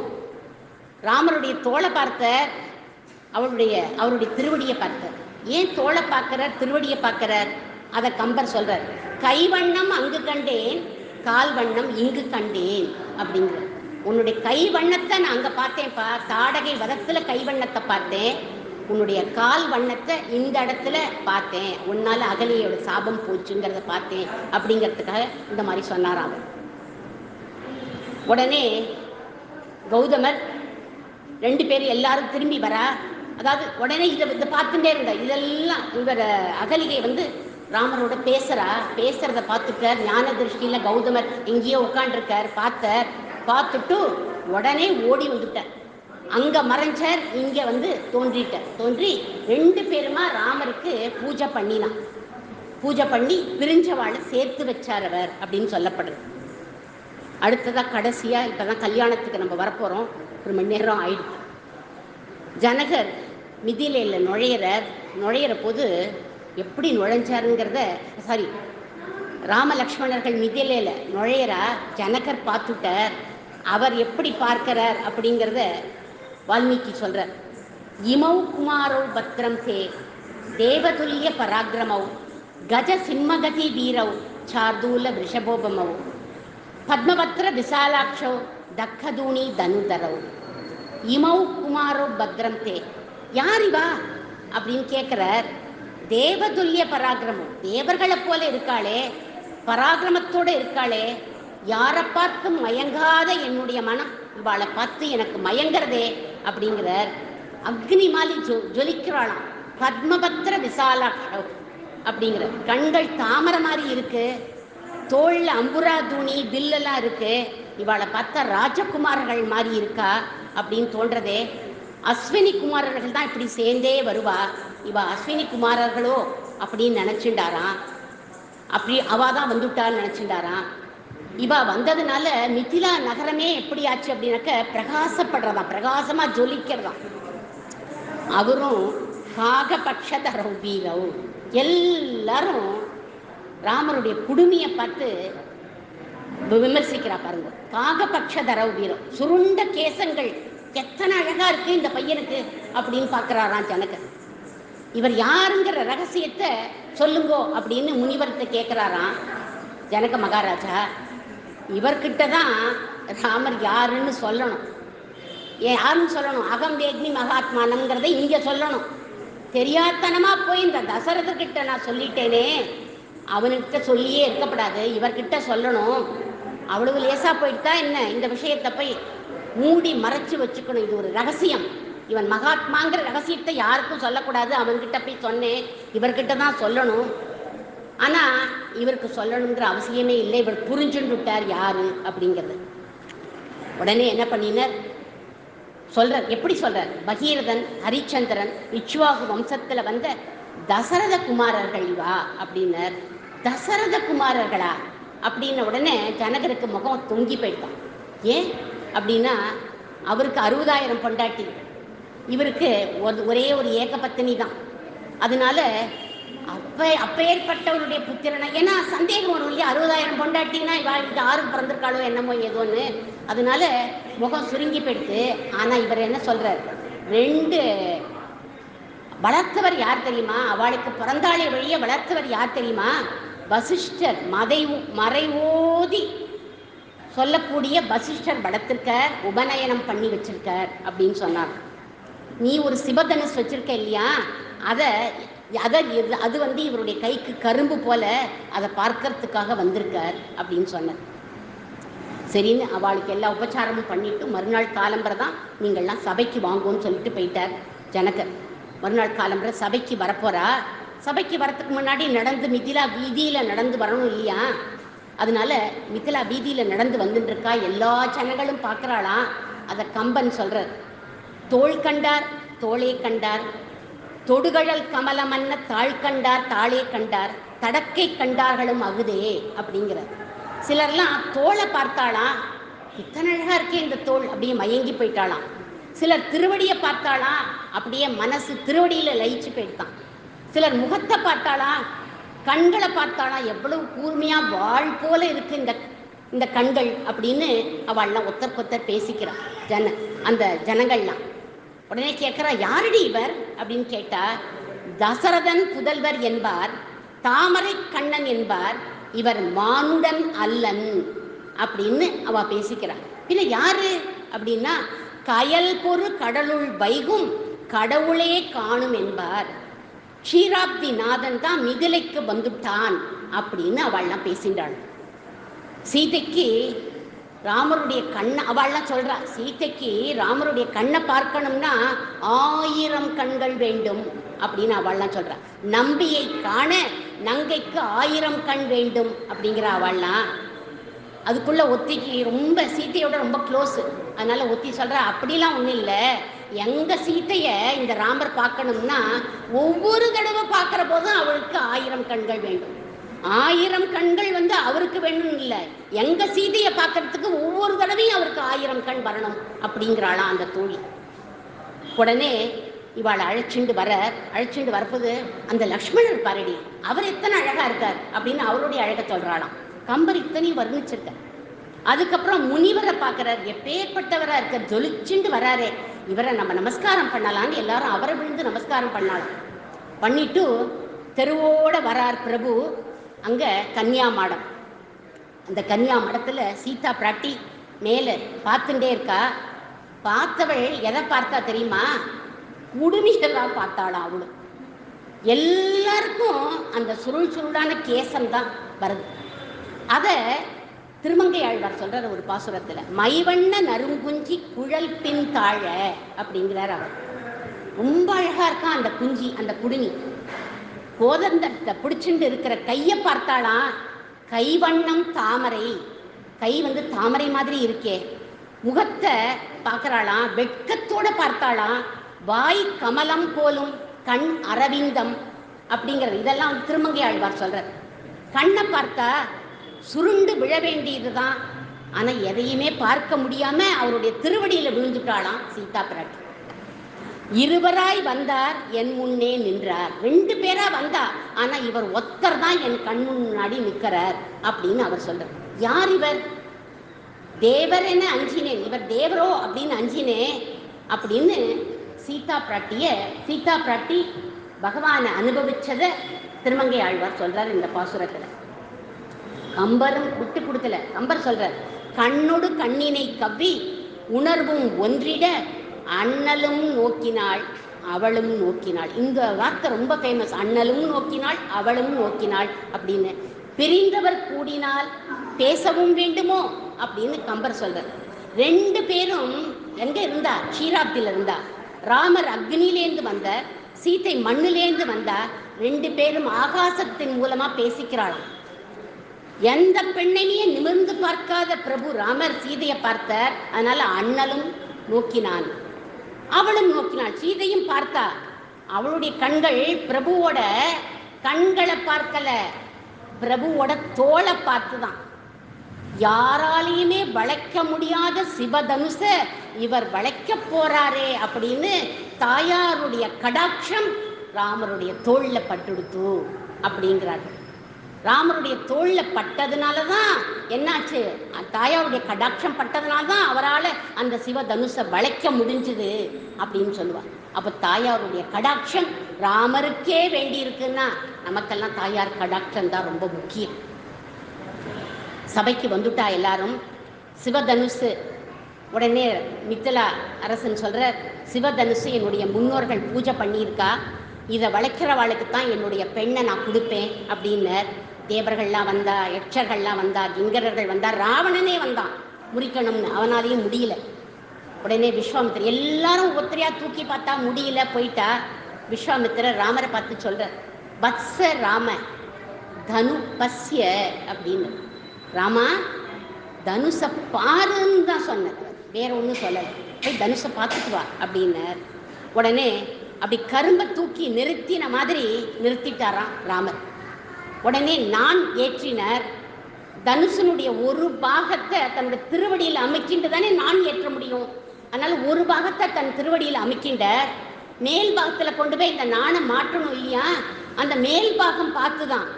ராமருடைய தோளை பார்த்தார், அவருடைய திருவடியை பார்த்தார். ஏன் தோளை பார்க்கிறார், திருவடியை பார்க்கிறார்? அதை கம்பர் சொல்றார், கைவண்ணம் அங்கு கண்டேன், கால் வண்ணம் இங்கு கண்டேன் அப்படிங்கிற. உன்னுடைய கைவண்ணத்தை நான் அங்கே பார்த்தேன்ப்பா, தாடகை வதத்துல கைவண்ணத்தை பார்த்தேன், உன்னுடைய கால் வண்ணத்தை இந்த இடத்துல பார்த்தேன், உன்னால அகலியோட சாபம் போச்சுங்கிறத பார்த்தேன் அப்படிங்கிறதுக்காக இந்த மாதிரி சொன்னாராம். உடனே கௌதமர் 2 பேர் எல்லாரும் திரும்பி வரா. அதாவது உடனே இதை பார்த்துட்டே இருந்தா. இதெல்லாம் இவர் அகலிகை ராமரோட பேசுறத பார்த்துட்டார். ஞான திருஷ்டியில கௌதமர் எங்கேயோ உட்காண்டிருக்கார். பார்த்துட்டு உடனே ஓடி வந்துட்டார். அங்க மறைஞ்சார், இங்க தோன்றி 2 பேருமா ராமருக்கு பூஜை பண்ணினான். பூஜை பண்ணி பிரிஞ்சவாளை சேர்த்து வச்சார் அவர் அப்படின்னு சொல்லப்படுறது. அடுத்ததா கடைசியா இப்பதான் கல்யாணத்துக்கு நம்ம வரப்போறோம். 1 மணி நேரம் ஆயிடுச்சு. ஜனகர் மிதிலையில நுழையிற போது எப்படி நுழைஞ்சாருங்கிறத, ராமலக்ஷ்மணர்கள் மிதிலையில நுழையிறா, ஜனகர் பார்த்துட்டார். அவர் எப்படி பார்க்கிறார் அப்படிங்கிறத வால்மீகி சொல்றார். இமௌ குமாரோ பத்ரம் தே தேவதுல்ய பராக்கிரமௌ கஜ சிம்மகதி வீரௌ சார்தூல விஷபோபமௌ பத்மபத்ர விசாலாட்சோ தக்கதூணி தனுதரௌ. இமௌ குமாரோ பத்ரம் தே, யார் இவா அப்படின்னு கேட்கிறார். தேவதுல்ய பராக்கிரமம், தேவர்களை போல இருக்காளே, பராக்கிரமத்தோடு இருக்காளே, யாரை பார்த்து மயங்காத என்னுடைய மனம் இவாளை பார்த்து எனக்கு மயங்கிறதே அப்படிங்கிறார். அக்னி மாலி ஜொலிக்கிறாளாம். பத்மபத்ர விசாலாட்சோ அப்படிங்கிற, கண்கள் தாமரை மாதிரி இருக்கு, தோளில் அம்புரா தூணி வில்லெல்லாம் இருக்கு, இவாளை பார்த்தா ராஜகுமாரர்கள் மாதிரி இருக்கா அப்படின்னு தோன்றதே. அஸ்வினி குமாரர்கள் தான் இப்படி சேர்ந்தே வருவா இவ அஸ்வினி குமாரர்களோ அப்படின்னு நினச்சிண்டாராம். அப்படி அவாதான் வந்துட்டான்னு நினச்சிண்டாராம். இவ வந்ததுனால மிதிலா நகரமே எப்படி ஆச்சு அப்படின்னாக்க பிரகாசப்படுறதாம், பிரகாசமாக ஜொலிக்கிறதாம். அவரும் காகபட்சதரவு வீரவு எல்லாரும் ராமருடைய குடுமையை பார்த்து விமர்சிக்கிறா பாருங்க. காகபட்சதரவு வீரம், சுருண்ட கேசங்கள், எத்தனை அழகா இருக்கு இந்த பையனுக்கு அப்படின்னு பார்க்குறாராம் ஜனகர். இவர் யாருங்கிற ரகசியத்தை சொல்லுங்கோ அப்படின்னு முனிவர்கிட்ட கேட்குறாராம் ஜனக மகாராஜா. இவர்கிட்ட தான் ராமர் யாருன்னு சொல்லணும், யாருன்னு சொல்லணும். அகம் வேக்னி மகாத்மானங்கிறத இங்கே சொல்லணும். தெரியாதனமாக போய் இந்த தசரதர்கிட்ட நான் சொல்லிட்டேனே, அவன்கிட்ட சொல்லியே இருக்கப்படாது, இவர்கிட்ட சொல்லணும். அவ்வளவு லேசாக போயிட்டா என்ன, இந்த விஷயத்தை போய் மூடி மறைச்சு வச்சுக்கணும். இது ஒரு ரகசியம், இவன் மகாத்மாங்கிற ரகசியத்தை யாருக்கும் சொல்லக்கூடாது. அவன்கிட்ட போய் சொன்னேன், இவர்கிட்ட தான் சொல்லணும். ஆனால் இவருக்கு சொல்லணுங்கிற அவசியமே இல்லை, இவர் புரிஞ்சுன்னு விட்டார் யாரு அப்படிங்கிறது. உடனே என்ன பண்ணினார் சொல்றார். எப்படி சொல்றார்? பகீரதன், ஹரிச்சந்திரன், இக்ஷ்வாகு வம்சத்தில் வந்த தசரத குமாரர்கள் வா அப்படின்னார். தசரத குமாரர்களா அப்படின்ன உடனே ஜனகருக்கு முகம் தொங்கி போயிட்டான். ஏன் அப்படின்னா அவருக்கு 60,000 பொண்டாட்டி, இவருக்கு ஒரே ஒரு ஏகபத்தினி தான். அதனால அப்பேற்பட்டவருடைய புத்திரனை, ஏன்னா சந்தேகம் வரும் இல்லையா, 60,000 பொண்டாட்டின்னா இவளுக்கு யாருக்கு பிறந்திருக்காளோ என்னமோ ஏதோன்னு. அதனால முகம் சுருங்கி போயிடுது. ஆனால் இவர் என்ன சொல்றார், 2 வளர்த்தவர் யார் தெரியுமா, அவளுக்கு பிறந்தாளை வழிய வளர்த்தவர் யார் தெரியுமா, வசிஷ்டர். மறைவோதி சொல்லக்கூடிய வசிஷ்டர் வளர்த்திருக்கார், உபநயனம் பண்ணி வச்சிருக்கார் அப்படின்னு சொன்னார். நீ ஒரு சிவதனுஷ் வச்சிருக்க இல்லையா, அது வந்து இவருடைய கைக்கு கரும்பு போல, அதை பார்க்கறதுக்காக வந்திருக்கார் அப்படின்னு சொன்னார். சரின்னு அவளுக்கு எல்லா உபச்சாரமும் பண்ணிட்டு மறுநாள் காலம்பரை தான் நீங்கள்லாம் சபைக்கு வாங்குவோன்னு சொல்லிட்டு போயிட்டார் ஜனகர். மறுநாள் காலம்பரை சபைக்கு வரப்போறா. சபைக்கு வரத்துக்கு முன்னாடி நடந்து மிதிலா வீதியில் நடந்து வரணும் இல்லையா, அதனால மிதிலா வீதியில் நடந்து வந்துட்டு இருக்கா. எல்லா ஜனங்களும் பார்க்குறாளாம். அதை கம்பன் சொல்றார். தோள் கண்டார் தோளே கண்டார், தொடுகழல் கமலமன்ன தாழ் கண்டார் தாளே கண்டார், தடக்கை கண்டார்களும் அகுதே அப்படிங்கிறார். சிலர்லாம் தோளை பார்த்தாளாம், இத்தனை அழகா இருக்கே இந்த தோள், அப்படியே மயங்கி போயிட்டாளாம். சிலர் திருவடியை பார்த்தாளாம், அப்படியே மனசு திருவடியில் லயிச்சு போயிட்டான். சிலர் முகத்தை பார்த்தாளாம், கண்களை பார்த்தாளாம், எவ்வளவு கூர்மையா வாழ் போல இருக்கு இந்த கண்கள் அப்படின்னு அவள்லாம் ஒத்தர் பேசிக்கிறான் அந்த ஜனங்கள்லாம். உடனே கேட்குறா, யாரடி இவர் அப்படின்னு கேட்டா, தசரதன் புதல்வர் என்பார், தாமரை கண்ணன் என்பார், இவர் மானுடன் அல்லன் அப்படின்னு அவ பேசிக்கிறார். பின்ன யாரு அப்படின்னா, கயல் பொறு கடலுள் வைகும் கடவுளே காணும் என்பார், க்ஷீராப்தி நாதன் தான் மிதிலைக்கு வந்துட்டான் அப்படின்னு அவள்லாம் பேசின்றாள். சீதைக்கு ராமருடைய கண்ணை அவள்லாம் சொல்றா, சீதைக்கு ராமருடைய கண்ணை பார்க்கணும்னா 1000 கண்கள் வேண்டும் அப்படின்னு அவள்லாம் சொல்றா. நம்பியை காண நங்கைக்கு 1000 கண் வேண்டும் அப்படிங்கிற அவள்லாம். அதுக்குள்ள ஒத்திக்கு ரொம்ப சீத்தையோட ரொம்ப க்ளோஸு, அதனால ஒத்தி சொல்றா, அப்படிலாம் ஒன்றும் இல்லை, எங்க சீத்தைய இந்த ராமர் பார்க்கணும்னா ஒவ்வொரு தடவை பார்க்குற போதும் அவளுக்கு 1000 கண்கள் வேண்டும். 1000 கண்கள் வந்து அவருக்கு வேணும் இல்லை, எங்க சீதையை பார்க்கறதுக்கு ஒவ்வொரு தடவையும் அவருக்கு 1000 கண் வரணும் அப்படிங்கிறாளாம் அந்த தோழி. உடனே இவாளை அழைச்சிண்டு வரப்போது அந்த லக்ஷ்மணர் பாரடி, அவர் எத்தனை அழகா இருக்கார் அப்படின்னு அவருடைய அழகை சொல்றாளாம். கம்பர் இத்தனையும் வர்ணிச்சிருக்க. அதுக்கப்புறம் முனிவரை பார்க்குறார், எப்பேற்பட்டவராக இருக்கார், ஜொலிச்சுண்டு வராரே, இவரை நம்ம நமஸ்காரம் பண்ணலான்னு எல்லாரும் அவரை விழுந்து நமஸ்காரம் பண்ணலாம். பண்ணிட்டு தெருவோட வரார் பிரபு. அங்கே கன்னியா மாடம், அந்த கன்னியா மடத்தில் சீதா பிராட்டி மேலே பார்த்துட்டே இருக்கா. பார்த்தவள் எதை பார்த்தா தெரியுமா, குடுமிகளாக பார்த்தாளாம். அவளும் எல்லாருக்கும் அந்த சுருளான கேசம்தான் வருது. அதை திருமங்கை ஆழ்வார் சொல்றார் ஒரு பாசுரத்தில், மைவண்ண நறுங்குஞ்சி குழல் பின் தாழ அப்படிங்கிறார். அவர் ரொம்ப அழகா இருக்கான் அந்த குஞ்சி, அந்த குடுமி. கோதந்தத்தை பிடிச்சிட்டு இருக்கிற கையை பார்த்தாளாம், கைவண்ணம் தாமரை, கை வந்து தாமரை மாதிரி இருக்கே. முகத்தை பார்க்கறாளாம், வெட்கத்தோட பார்த்தாளாம், வாய் கமலம் போலும், கண் அரவிந்தம் அப்படிங்கிறது இதெல்லாம் திருமங்கை ஆழ்வார் சொல்றார். கண்ணை பார்த்தா சுருண்டு விழ வேண்டியதுதான், ஆனா எதையுமே பார்க்க முடியாம அவருடைய திருவடியில விழுந்துட்டாளாம் சீதா பிராட்டி. இருவராய் வந்தார் என் முன்னே நின்றார். 2 பேரா வந்தா, ஆனா இவர் ஒத்தர் தான் என் கண் முன்னாடி நிற்கிறார் அப்படின்னு அவர் சொல்றார். யார் இவர்? தேவர் என அஞ்சினேன், இவர் தேவரோ அப்படின்னு அஞ்சினேன் அப்படின்னு சீதா பிராட்டி பகவானை அனுபவிச்சத திருமங்கை ஆழ்வார் சொல்றார் இந்த பாசுரத்துல. கம்பரும் விட்டு கொடுக்கல. கம்பர் சொல்றார், கண்ணொடு கண்ணினை கவ்வி உணர்வும் ஒன்றிட அண்ணலும் நோக்கினாள் அவளும் நோக்கினாள். இந்த வார்த்தை ரொம்ப ஃபேமஸ். அண்ணலும் நோக்கினாள் அவளும் நோக்கினாள் அப்படின்னு. பிரிந்தவர் கூடினால் பேசவும் வேண்டுமோ அப்படின்னு கம்பர் சொல்றார். 2 பேரும் எங்க இருந்தா? க்ஷீராப்தியில இருந்தா. ராமர் அக்னியிலேந்து வந்தார், சீதை மண்ணிலேந்து வந்தார். 2 பேரும் ஆகாசத்தின் மூலமா பேசிக்கிறாளாம். எந்த பெண்ணையே நிமிர்ந்து பார்க்காத பிரபு ராமர் சீதையை பார்த்தார். அதனால அண்ணலும் நோக்கினான் அவளும் நோக்கினாள். சீதையும் பார்த்தா. அவளுடைய கண்கள் பிரபுவோட கண்களை பார்க்கல, பிரபுவோட தோளை பார்த்துதான். யாராலையுமே வளைக்க முடியாத சிவதனுச இவர் வளைக்க போறாரே அப்படின்னு தாயாருடைய கடாட்சம் ராமருடைய தோல்ல பட்டுடுத்து அப்படிங்கிறார்கள். ராமருடைய தோல்ல பட்டதுனாலதான் என்னாச்சு? தாயாருடைய கடாட்சம் பட்டதுனால்தான் அவரால் அந்த சிவதனுசை வளைக்க முடிஞ்சுது அப்படின்னு சொல்லுவார். அப்ப தாயாருடைய கடாட்சம் ராமருக்கே வேண்டி இருக்குன்னா நமக்கெல்லாம் தாயார் கடாட்சம் தான் ரொம்ப முக்கியம். சபைக்கு வந்துட்டா எல்லாரும். சிவதனுசு உடனே மித்திலா அரசன் சொல்ற, சிவதனுசு என்னுடைய முன்னோர்கள் பூஜை பண்ணியிருக்கா, இதை வளைக்கிறவாளுக்கு தான் என்னுடைய பெண்ணை நான் கொடுப்பேன் அப்படின்னர். தேவர்கள்லாம் வந்தா, யட்சர்கள்லாம் வந்தா, கிங்கரர்கள் வந்தா, ராவணனே வந்தான் முறிக்கணும்னு. அவனாலையும் முடியல. உடனே விஸ்வாமித்திரர் எல்லாரும் ஒவ்வொருத்தரையா தூக்கி பார்த்தா முடியல, போயிட்டா. விஸ்வாமித்திரர் ராமரை பார்த்து சொல்ற, வத்ச ராம தனு பஸ்ய அப்படின்னு. ராமா தனுஷை பாருன்னு தான் சொன்னார், வேற ஒன்றும் சொல்லலை. போய் தனுஷை பார்த்துட்டு வா அப்படின்னார். உடனே அப்படி கரும்பை தூக்கி நிறுத்தின மாதிரி நிறுத்திட்டாராம் ராமர். உடனே நான் ஏற்றினார். தனுஷனுடைய ஒரு பாகத்தை தன்னுடைய திருவடியில் அமைக்கின்று தானே நான் ஏற்ற முடியும். அதனால ஒரு பாகத்தை தன் திருவடியில் அமைக்கின்றார். மேல் பாகத்தில் கொண்டு போய் இந்த நாணை மாற்றணும் இல்லையா? அந்த மேல் பாகம் பார்த்துதான்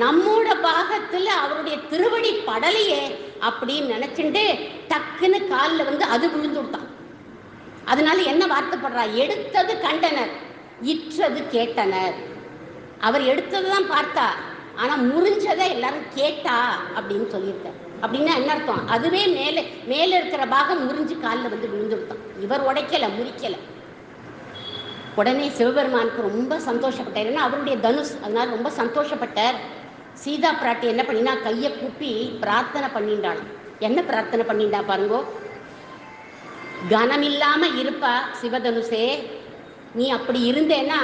நம்மோட பாகத்துல அவருடைய திருவடி படலையே அப்படின்னு நினைச்சுட்டு டக்குன்னு காலில் வந்து அது விழுந்து விட்டான். அதனால என்ன வார்த்தைப்படுறா? எடுத்தது கண்டனர், இற்றது கேட்டனர். அவர் எடுத்ததுதான் பார்த்தா, ஆனா முறிஞ்சதை எல்லாரும் கேட்டா அப்படின்னு சொல்லியிருக்கார். அப்படின்னா என்ன அர்த்தம்? அதுவே மேல இருக்கிற பாகம் முறிஞ்சு காலில் வந்து விழுந்து விட்டான். இவர் உடைக்கல, முறிக்கல. உடனே சிவபெருமானுக்கு ரொம்ப சந்தோஷப்பட்டார். ஏன்னா அவருடைய தனுஷ், அதனால ரொம்ப சந்தோஷப்பட்டார். சீதா பிராட்டி என்ன பண்ணினா, கையை கூப்பி பிரார்த்தனை பண்ணிண்டாள். என்ன பிரார்த்தனை பண்ணிண்டா பாருங்கோ. கனமில்லாம இருப்பா சிவதனுஷே, நீ அப்படி இருந்தேன்னா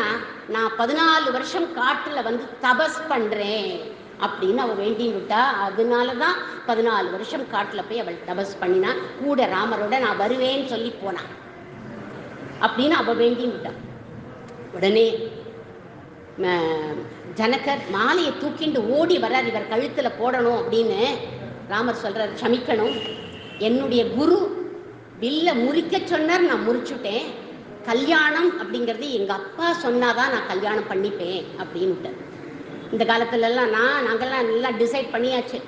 நான் 14 வருஷம் காட்டுல வந்து தபஸ் பண்றேன் அப்படின்னு அவ வேண்டி விட்டா. அதனாலதான் 14 வருஷம் காட்டுல போய் அவள் தபஸ் பண்ணினா. கூட ராமரோட நான் வருவேன்னு சொல்லி போனான் அப்படின்னு அவ வேண்டி விட்டா. உடனே ஜனகர் மாலையை தூக்கிண்டு ஓடி வர்றார், இவர் கழுத்துல போடணும் அப்படின்னு. ராமர் சொல்றார், க்ஷமிக்கணும், என்னுடைய குரு வில்ல முறிக்க சொன்னார், நான் முறிச்சுட்டேன். கல்யாணம் அப்படிங்கிறது எங்க அப்பா சொன்னாதான் நான் கல்யாணம் பண்ணிப்பேன் அப்படின்ட்டு. இந்த காலத்துலலாம் நாங்கள்லாம் எல்லாம் டிசைட் பண்ணியாச்சு,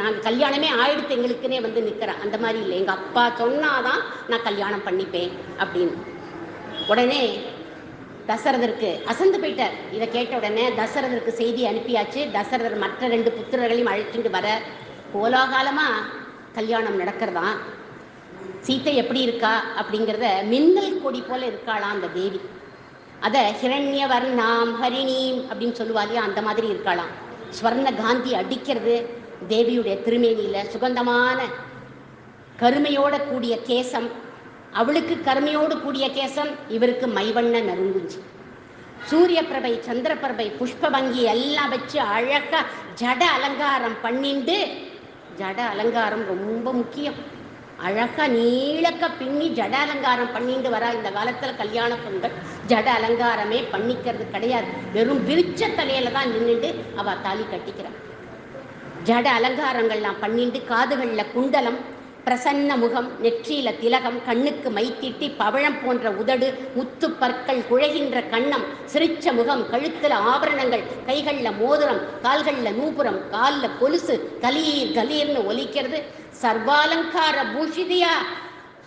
நாங்கள் கல்யாணமே ஆயிடுத்து எங்களுக்குன்னே வந்து நிற்கிறேன். அந்த மாதிரி இல்லை, எங்கள் அப்பா சொன்னாதான் நான் கல்யாணம் பண்ணிப்பேன் அப்படின்னு. உடனே தசரதருக்கு அசந்து போயிட்டார். இதை கேட்ட உடனே தசரதருக்கு செய்தி அனுப்பியாச்சு. தசரதர் மற்ற 2 புத்திரர்களையும் அழைச்சிட்டு வர, கோலாகாலமாக கல்யாணம் நடக்கிறதான். சீத்தை எப்படி இருக்கா அப்படிங்கிறத மின்னல் கொடி போல இருக்காளாம் அந்த தேவி. அதை ஹிரண்யவர்ணாம் ஹரிணீம் அப்படின்னு சொல்லுவாளியா, அந்த மாதிரி இருக்காளாம். ஸ்வர்ண காந்தி அடிக்கிறது தேவியுடைய திருமேனியில. சுகந்தமான கருமையோட கூடிய கேசம், அவளுக்கு கருமையோடு கூடிய கேசம், இவருக்கு மைவண்ண நறுங்குஞ்சி. சூரிய பிரபை, சந்திர பிரபை, புஷ்பவங்கி எல்லாம் வச்சு அழகா ஜட அலங்காரம் பண்ணிண்டு. ஜட அலங்காரம் ரொம்ப முக்கியம். அழகா நீளக்க பின்னி ஜட அலங்காரம் பண்ணிட்டு வரா. இந்த காலத்துல கல்யாண பெண்கள் ஜட அலங்காரமே பண்ணிக்கிறது கிடையாது. வெறும் விரிச்ச தலையில தான் நின்றுட்டு அவ தாலி கட்டிக்கிறான். ஜட அலங்காரங்கள்லாம் பண்ணிட்டு காதுகள்ல குண்டலம், பிரசன்ன முகம், நெற்றியில திலகம், கண்ணுக்கு மைத்திட்டி, பவழம் போன்ற உதடு, முத்து பற்கள், குழைகின்ற கண்ணம், சிரிச்ச முகம், கழுத்துல ஆபரணங்கள், கைகள்ல மோதிரம், கால்கள்ல நூபுரம், கால்ல கொலுசு, கலீர் கலீர்னு ஒலிக்கிறது. சர்வாலங்கார பூஷிதியா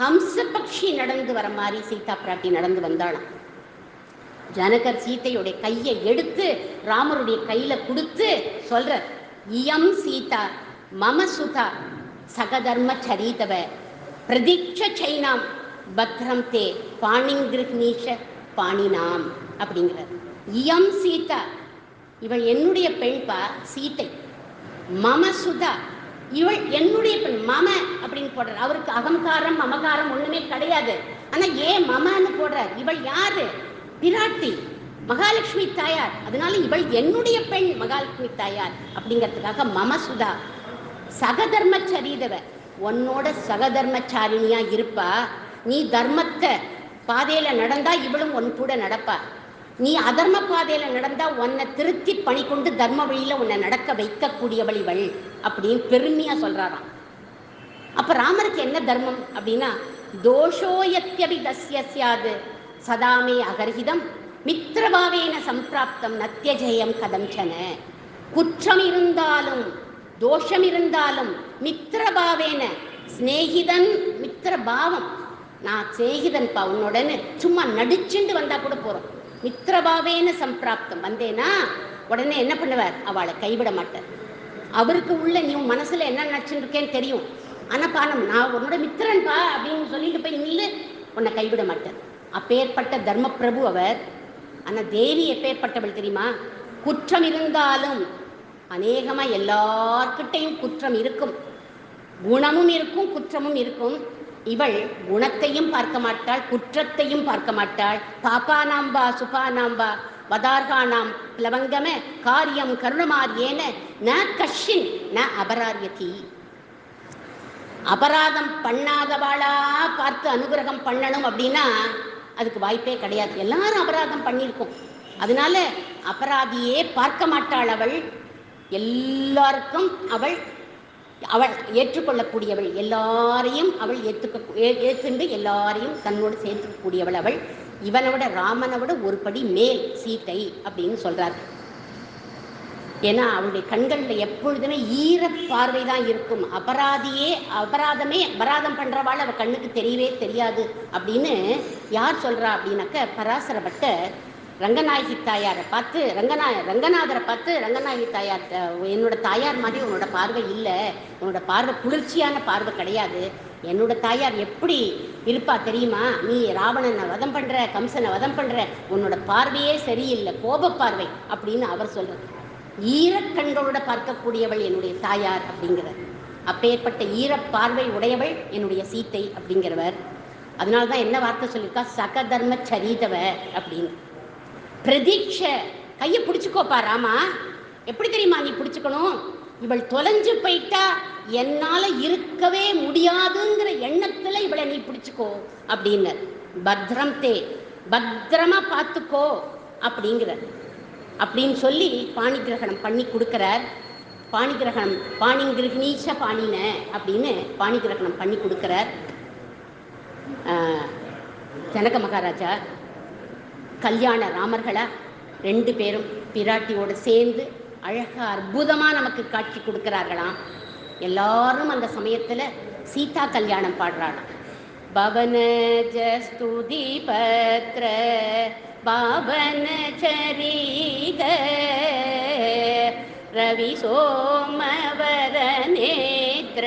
ஹம்ச பக்ஷி நடந்து வர மாதிரி சீதா பிராட்டி நடந்து வந்தாளாம். ஜனகர் சீத்தையுடைய கையை எடுத்து ராமருடைய கையில கொடுத்து சொல்ற, இயம் சீதா மம சுதா சகதர்ம சரிதவ பிரதீட்ச சைனாம் பத்ரம் தே பாணிங்கிருஹ்னீஷ பாணினாம் அப்படிங்கிறார். இயம் சீதா, இவள் என்னுடைய பெண்பா சீத்தை. மம சுதா, இவள் என்னுடைய பெண். மம அப்படின்னு போடுறார். அவருக்கு அகங்காரம் மமகாரம் ஒண்ணுமே கிடையாது. ஆனா ஏன் மமன்னு போடுறார்? இவள் யாரு? பிராட்டி, மகாலட்சுமி தாயார். அதனால இவள் என்னுடைய பெண், மகாலட்சுமி தாயார் அப்படிங்கிறதுக்காக மமசுதா. சகதர்மச்சரீதவ, உன்னோட சகதர்மச்சாரிணியா இருப்பா. நீ தர்மத்தை பாதையில நடந்தா இவளும் உன் கூட நடப்பா. நீ அதர்ம பாதையில நடந்தா உன்னை திருத்தி பணி கொண்டு தர்ம வழியில உன்னை நடக்க வைக்கக்கூடியவள் இவள் அப்படின்னு பெருமையா சொல்றாராம். அப்ப ராமருக்கு என்ன தர்மம் அப்படின்னா, தோஷோயத்யபி தஸ்ய ஸ்யாது சதாமே அகர்ஹிதம் மித்திரபாவேன சம்பிராப்தம் நத்தியஜெயம் கதஞ்சன. குற்றம் இருந்தாலும் தோஷம் இருந்தாலும் மித்திரபாவேன, சிநேகிதன் மித்திரபாவம், நான் சிநேகிதன்பா உன்னுடனே சும்மா நடிச்சுண்டு வந்தா கூட போறோம். மித்திரபாவேன சம்பிராப்தம் வந்தேனா உடனே என்ன பண்ணுவார்? அவளை கைவிட மாட்டார். அவருக்கு உள்ள நீ மனசுல என்ன நினைச்சுட்டு இருக்கேன்னு தெரியும். ஆனா பானம் நான் உன்னோட மித்திரன்பா அப்படின்னு சொல்லிட்டு போய் நில்லு, உன்னை கைவிட மாட்டார். அப்பேற்பட்ட தர்ம பிரபு அவர். ஆனா தேவி எப்பேற்பட்டவள் தெரியுமா? குற்றம் இருந்தாலும், அநேகமா எல்லார்கிட்டையும் குற்றம் இருக்கும், குணமும் இருக்கும் குற்றமும் இருக்கும். இவள் குணத்தையும் பார்க்க மாட்டாள், குற்றத்தையும் பார்க்க மாட்டாள். பாப்பானாம்பா சுபானாம்பா வதார்கானாம் பிளவங்கம காரியம் கருணமாரியேன ந கஷின் ந அபராரியதி. அபராதம் பண்ணாதவாளா பார்த்து அனுகிரகம் பண்ணணும் அப்படின்னா அதுக்கு வாய்ப்பே கிடையாது. எல்லாரும் அபராதம் பண்ணியிருக்கோம். அதனால அபராதியே பார்க்க மாட்டாள் அவள். எல்லாருக்கும் அவள் ஏற்றுக்கொள்ளக்கூடியவள். எல்லாரையும் அவள் ஏற்றுண்டு எல்லாரையும் தன்னோடு சேர்த்துக்கூடியவள் அவள். இவனை விட ராமனை விட ஒரு படி மேல் சீத்தை அப்படின்னு சொல்றார். ஏன்னா அவளுடைய கண்களில் எப்பொழுதுமே ஈர பார்வை தான் இருக்கும். அபராதம் பண்றவாள் அவ கண்ணுக்கு தெரியவே தெரியாது அப்படின்னு யார் சொல்றா அப்படின்னாக்க, பராசர பட்டர் ரங்கநாயகி தாயாரை பார்த்து ரங்கநாதரை பார்த்து ரங்கநாயகி தாயார், என்னோட தாயார் மாதிரி உன்னோட பார்வை இல்லை, உன்னோட பார்வை குளிர்ச்சியான பார்வை கிடையாது. என்னோட தாயார் எப்படி இருப்பா தெரியுமா? நீ ராவணனை வதம் பண்ற, கம்சனை வதம் பண்ற, உன்னோட பார்வையே சரியில்லை, கோப பார்வை அப்படின்னு அவர் சொல்றார். ஈரக்கண்களோட பார்க்கக்கூடியவள் என்னுடைய தாயார் அப்படிங்கிறார். அப்பேற்பட்ட ஈரப்பார்வை உடையவள் என்னுடைய சீத்தை அப்படிங்கிறவர். அதனால்தான் என்ன வார்த்தை சொல்லியிருக்கா? சகதர்ம சரிதவ அப்படின்னு. பிரதீட்ச, கையை பிடிச்சுக்கோப்பா ராமா. எப்படி தெரியுமா நீ பிடிச்சுக்கணும்? இவள் தொலைஞ்சு போயிட்டா என்னால இருக்கவே முடியாதுங்கிற எண்ணத்துல இவளை நீ பிடிச்சுக்கோ அப்படின்னு. பத்ரம் தே, பத்திரமா பார்த்துக்கோ அப்படிங்கிற அப்படின்னு சொல்லி பாணிகிரகணம் பண்ணி கொடுக்கிறார். பாணிகிரகணம் பாணிகிரகணீஷ பாணின அப்படின்னு பாணிகிரகணம் பண்ணி கொடுக்கிறார் ஜனக மகாராஜா. கல்யாண ராமர்களா ரெண்டு பேரும் பிராட்டியோடு சேர்ந்து அழகா அற்புதமா நமக்கு காட்சி கொடுக்கிறார்களாம். எல்லாரும் அந்த சமயத்துல சீதா கல்யாணம் பாடுறாளாம். பவன ஜஸ்துதி பத்ர பாவன சரித ரவி சோமவர நேத்ர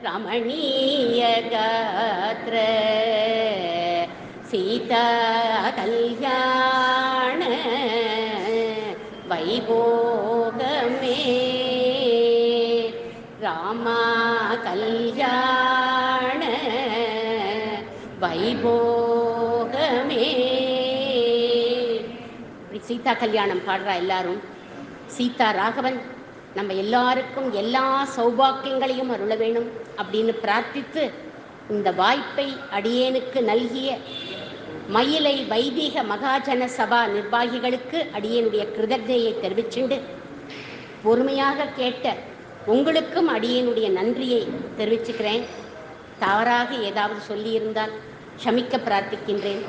ரமணீய காத்ர சீதா கல்யாண வைபோகமே ராமா கல்யாண வைபோகமே. சீதா கல்யாணம் பாடுறா எல்லாரும். சீதா ராகவன் நம்ம எல்லாருக்கும் எல்லா சௌபாக்கியங்களையும் அருள வேணும் அப்படின்னு பிரார்த்தித்து இந்த வாய்ப்பை அடியேனுக்கு நல்கிய மயிலை வைதிக மகாஜன சபா நிர்வாகிகளுக்கு அடியேனுடைய கிருதஜையை தெரிவிச்சுண்டு பொறுமையாக கேட்ட உங்களுக்கும் அடியேனுடைய நன்றியை தெரிவிச்சுக்கிறேன். தவறாக ஏதாவது சொல்லியிருந்தால் க்ஷமிக்க பிரார்த்திக்கின்றேன்.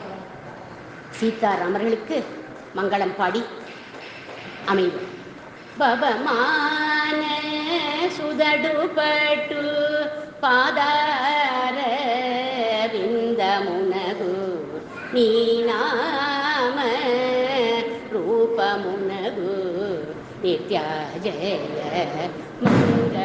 சீதாராமர்களுக்கு மங்களம் பாடி அமைவு. பவமான சுதடுபட்டு பாதார விந்தமுனகு நீநாಮ ರೂಪಮುನಗು ನಿತ್ಯ ಜಯ ಮಂಗಳ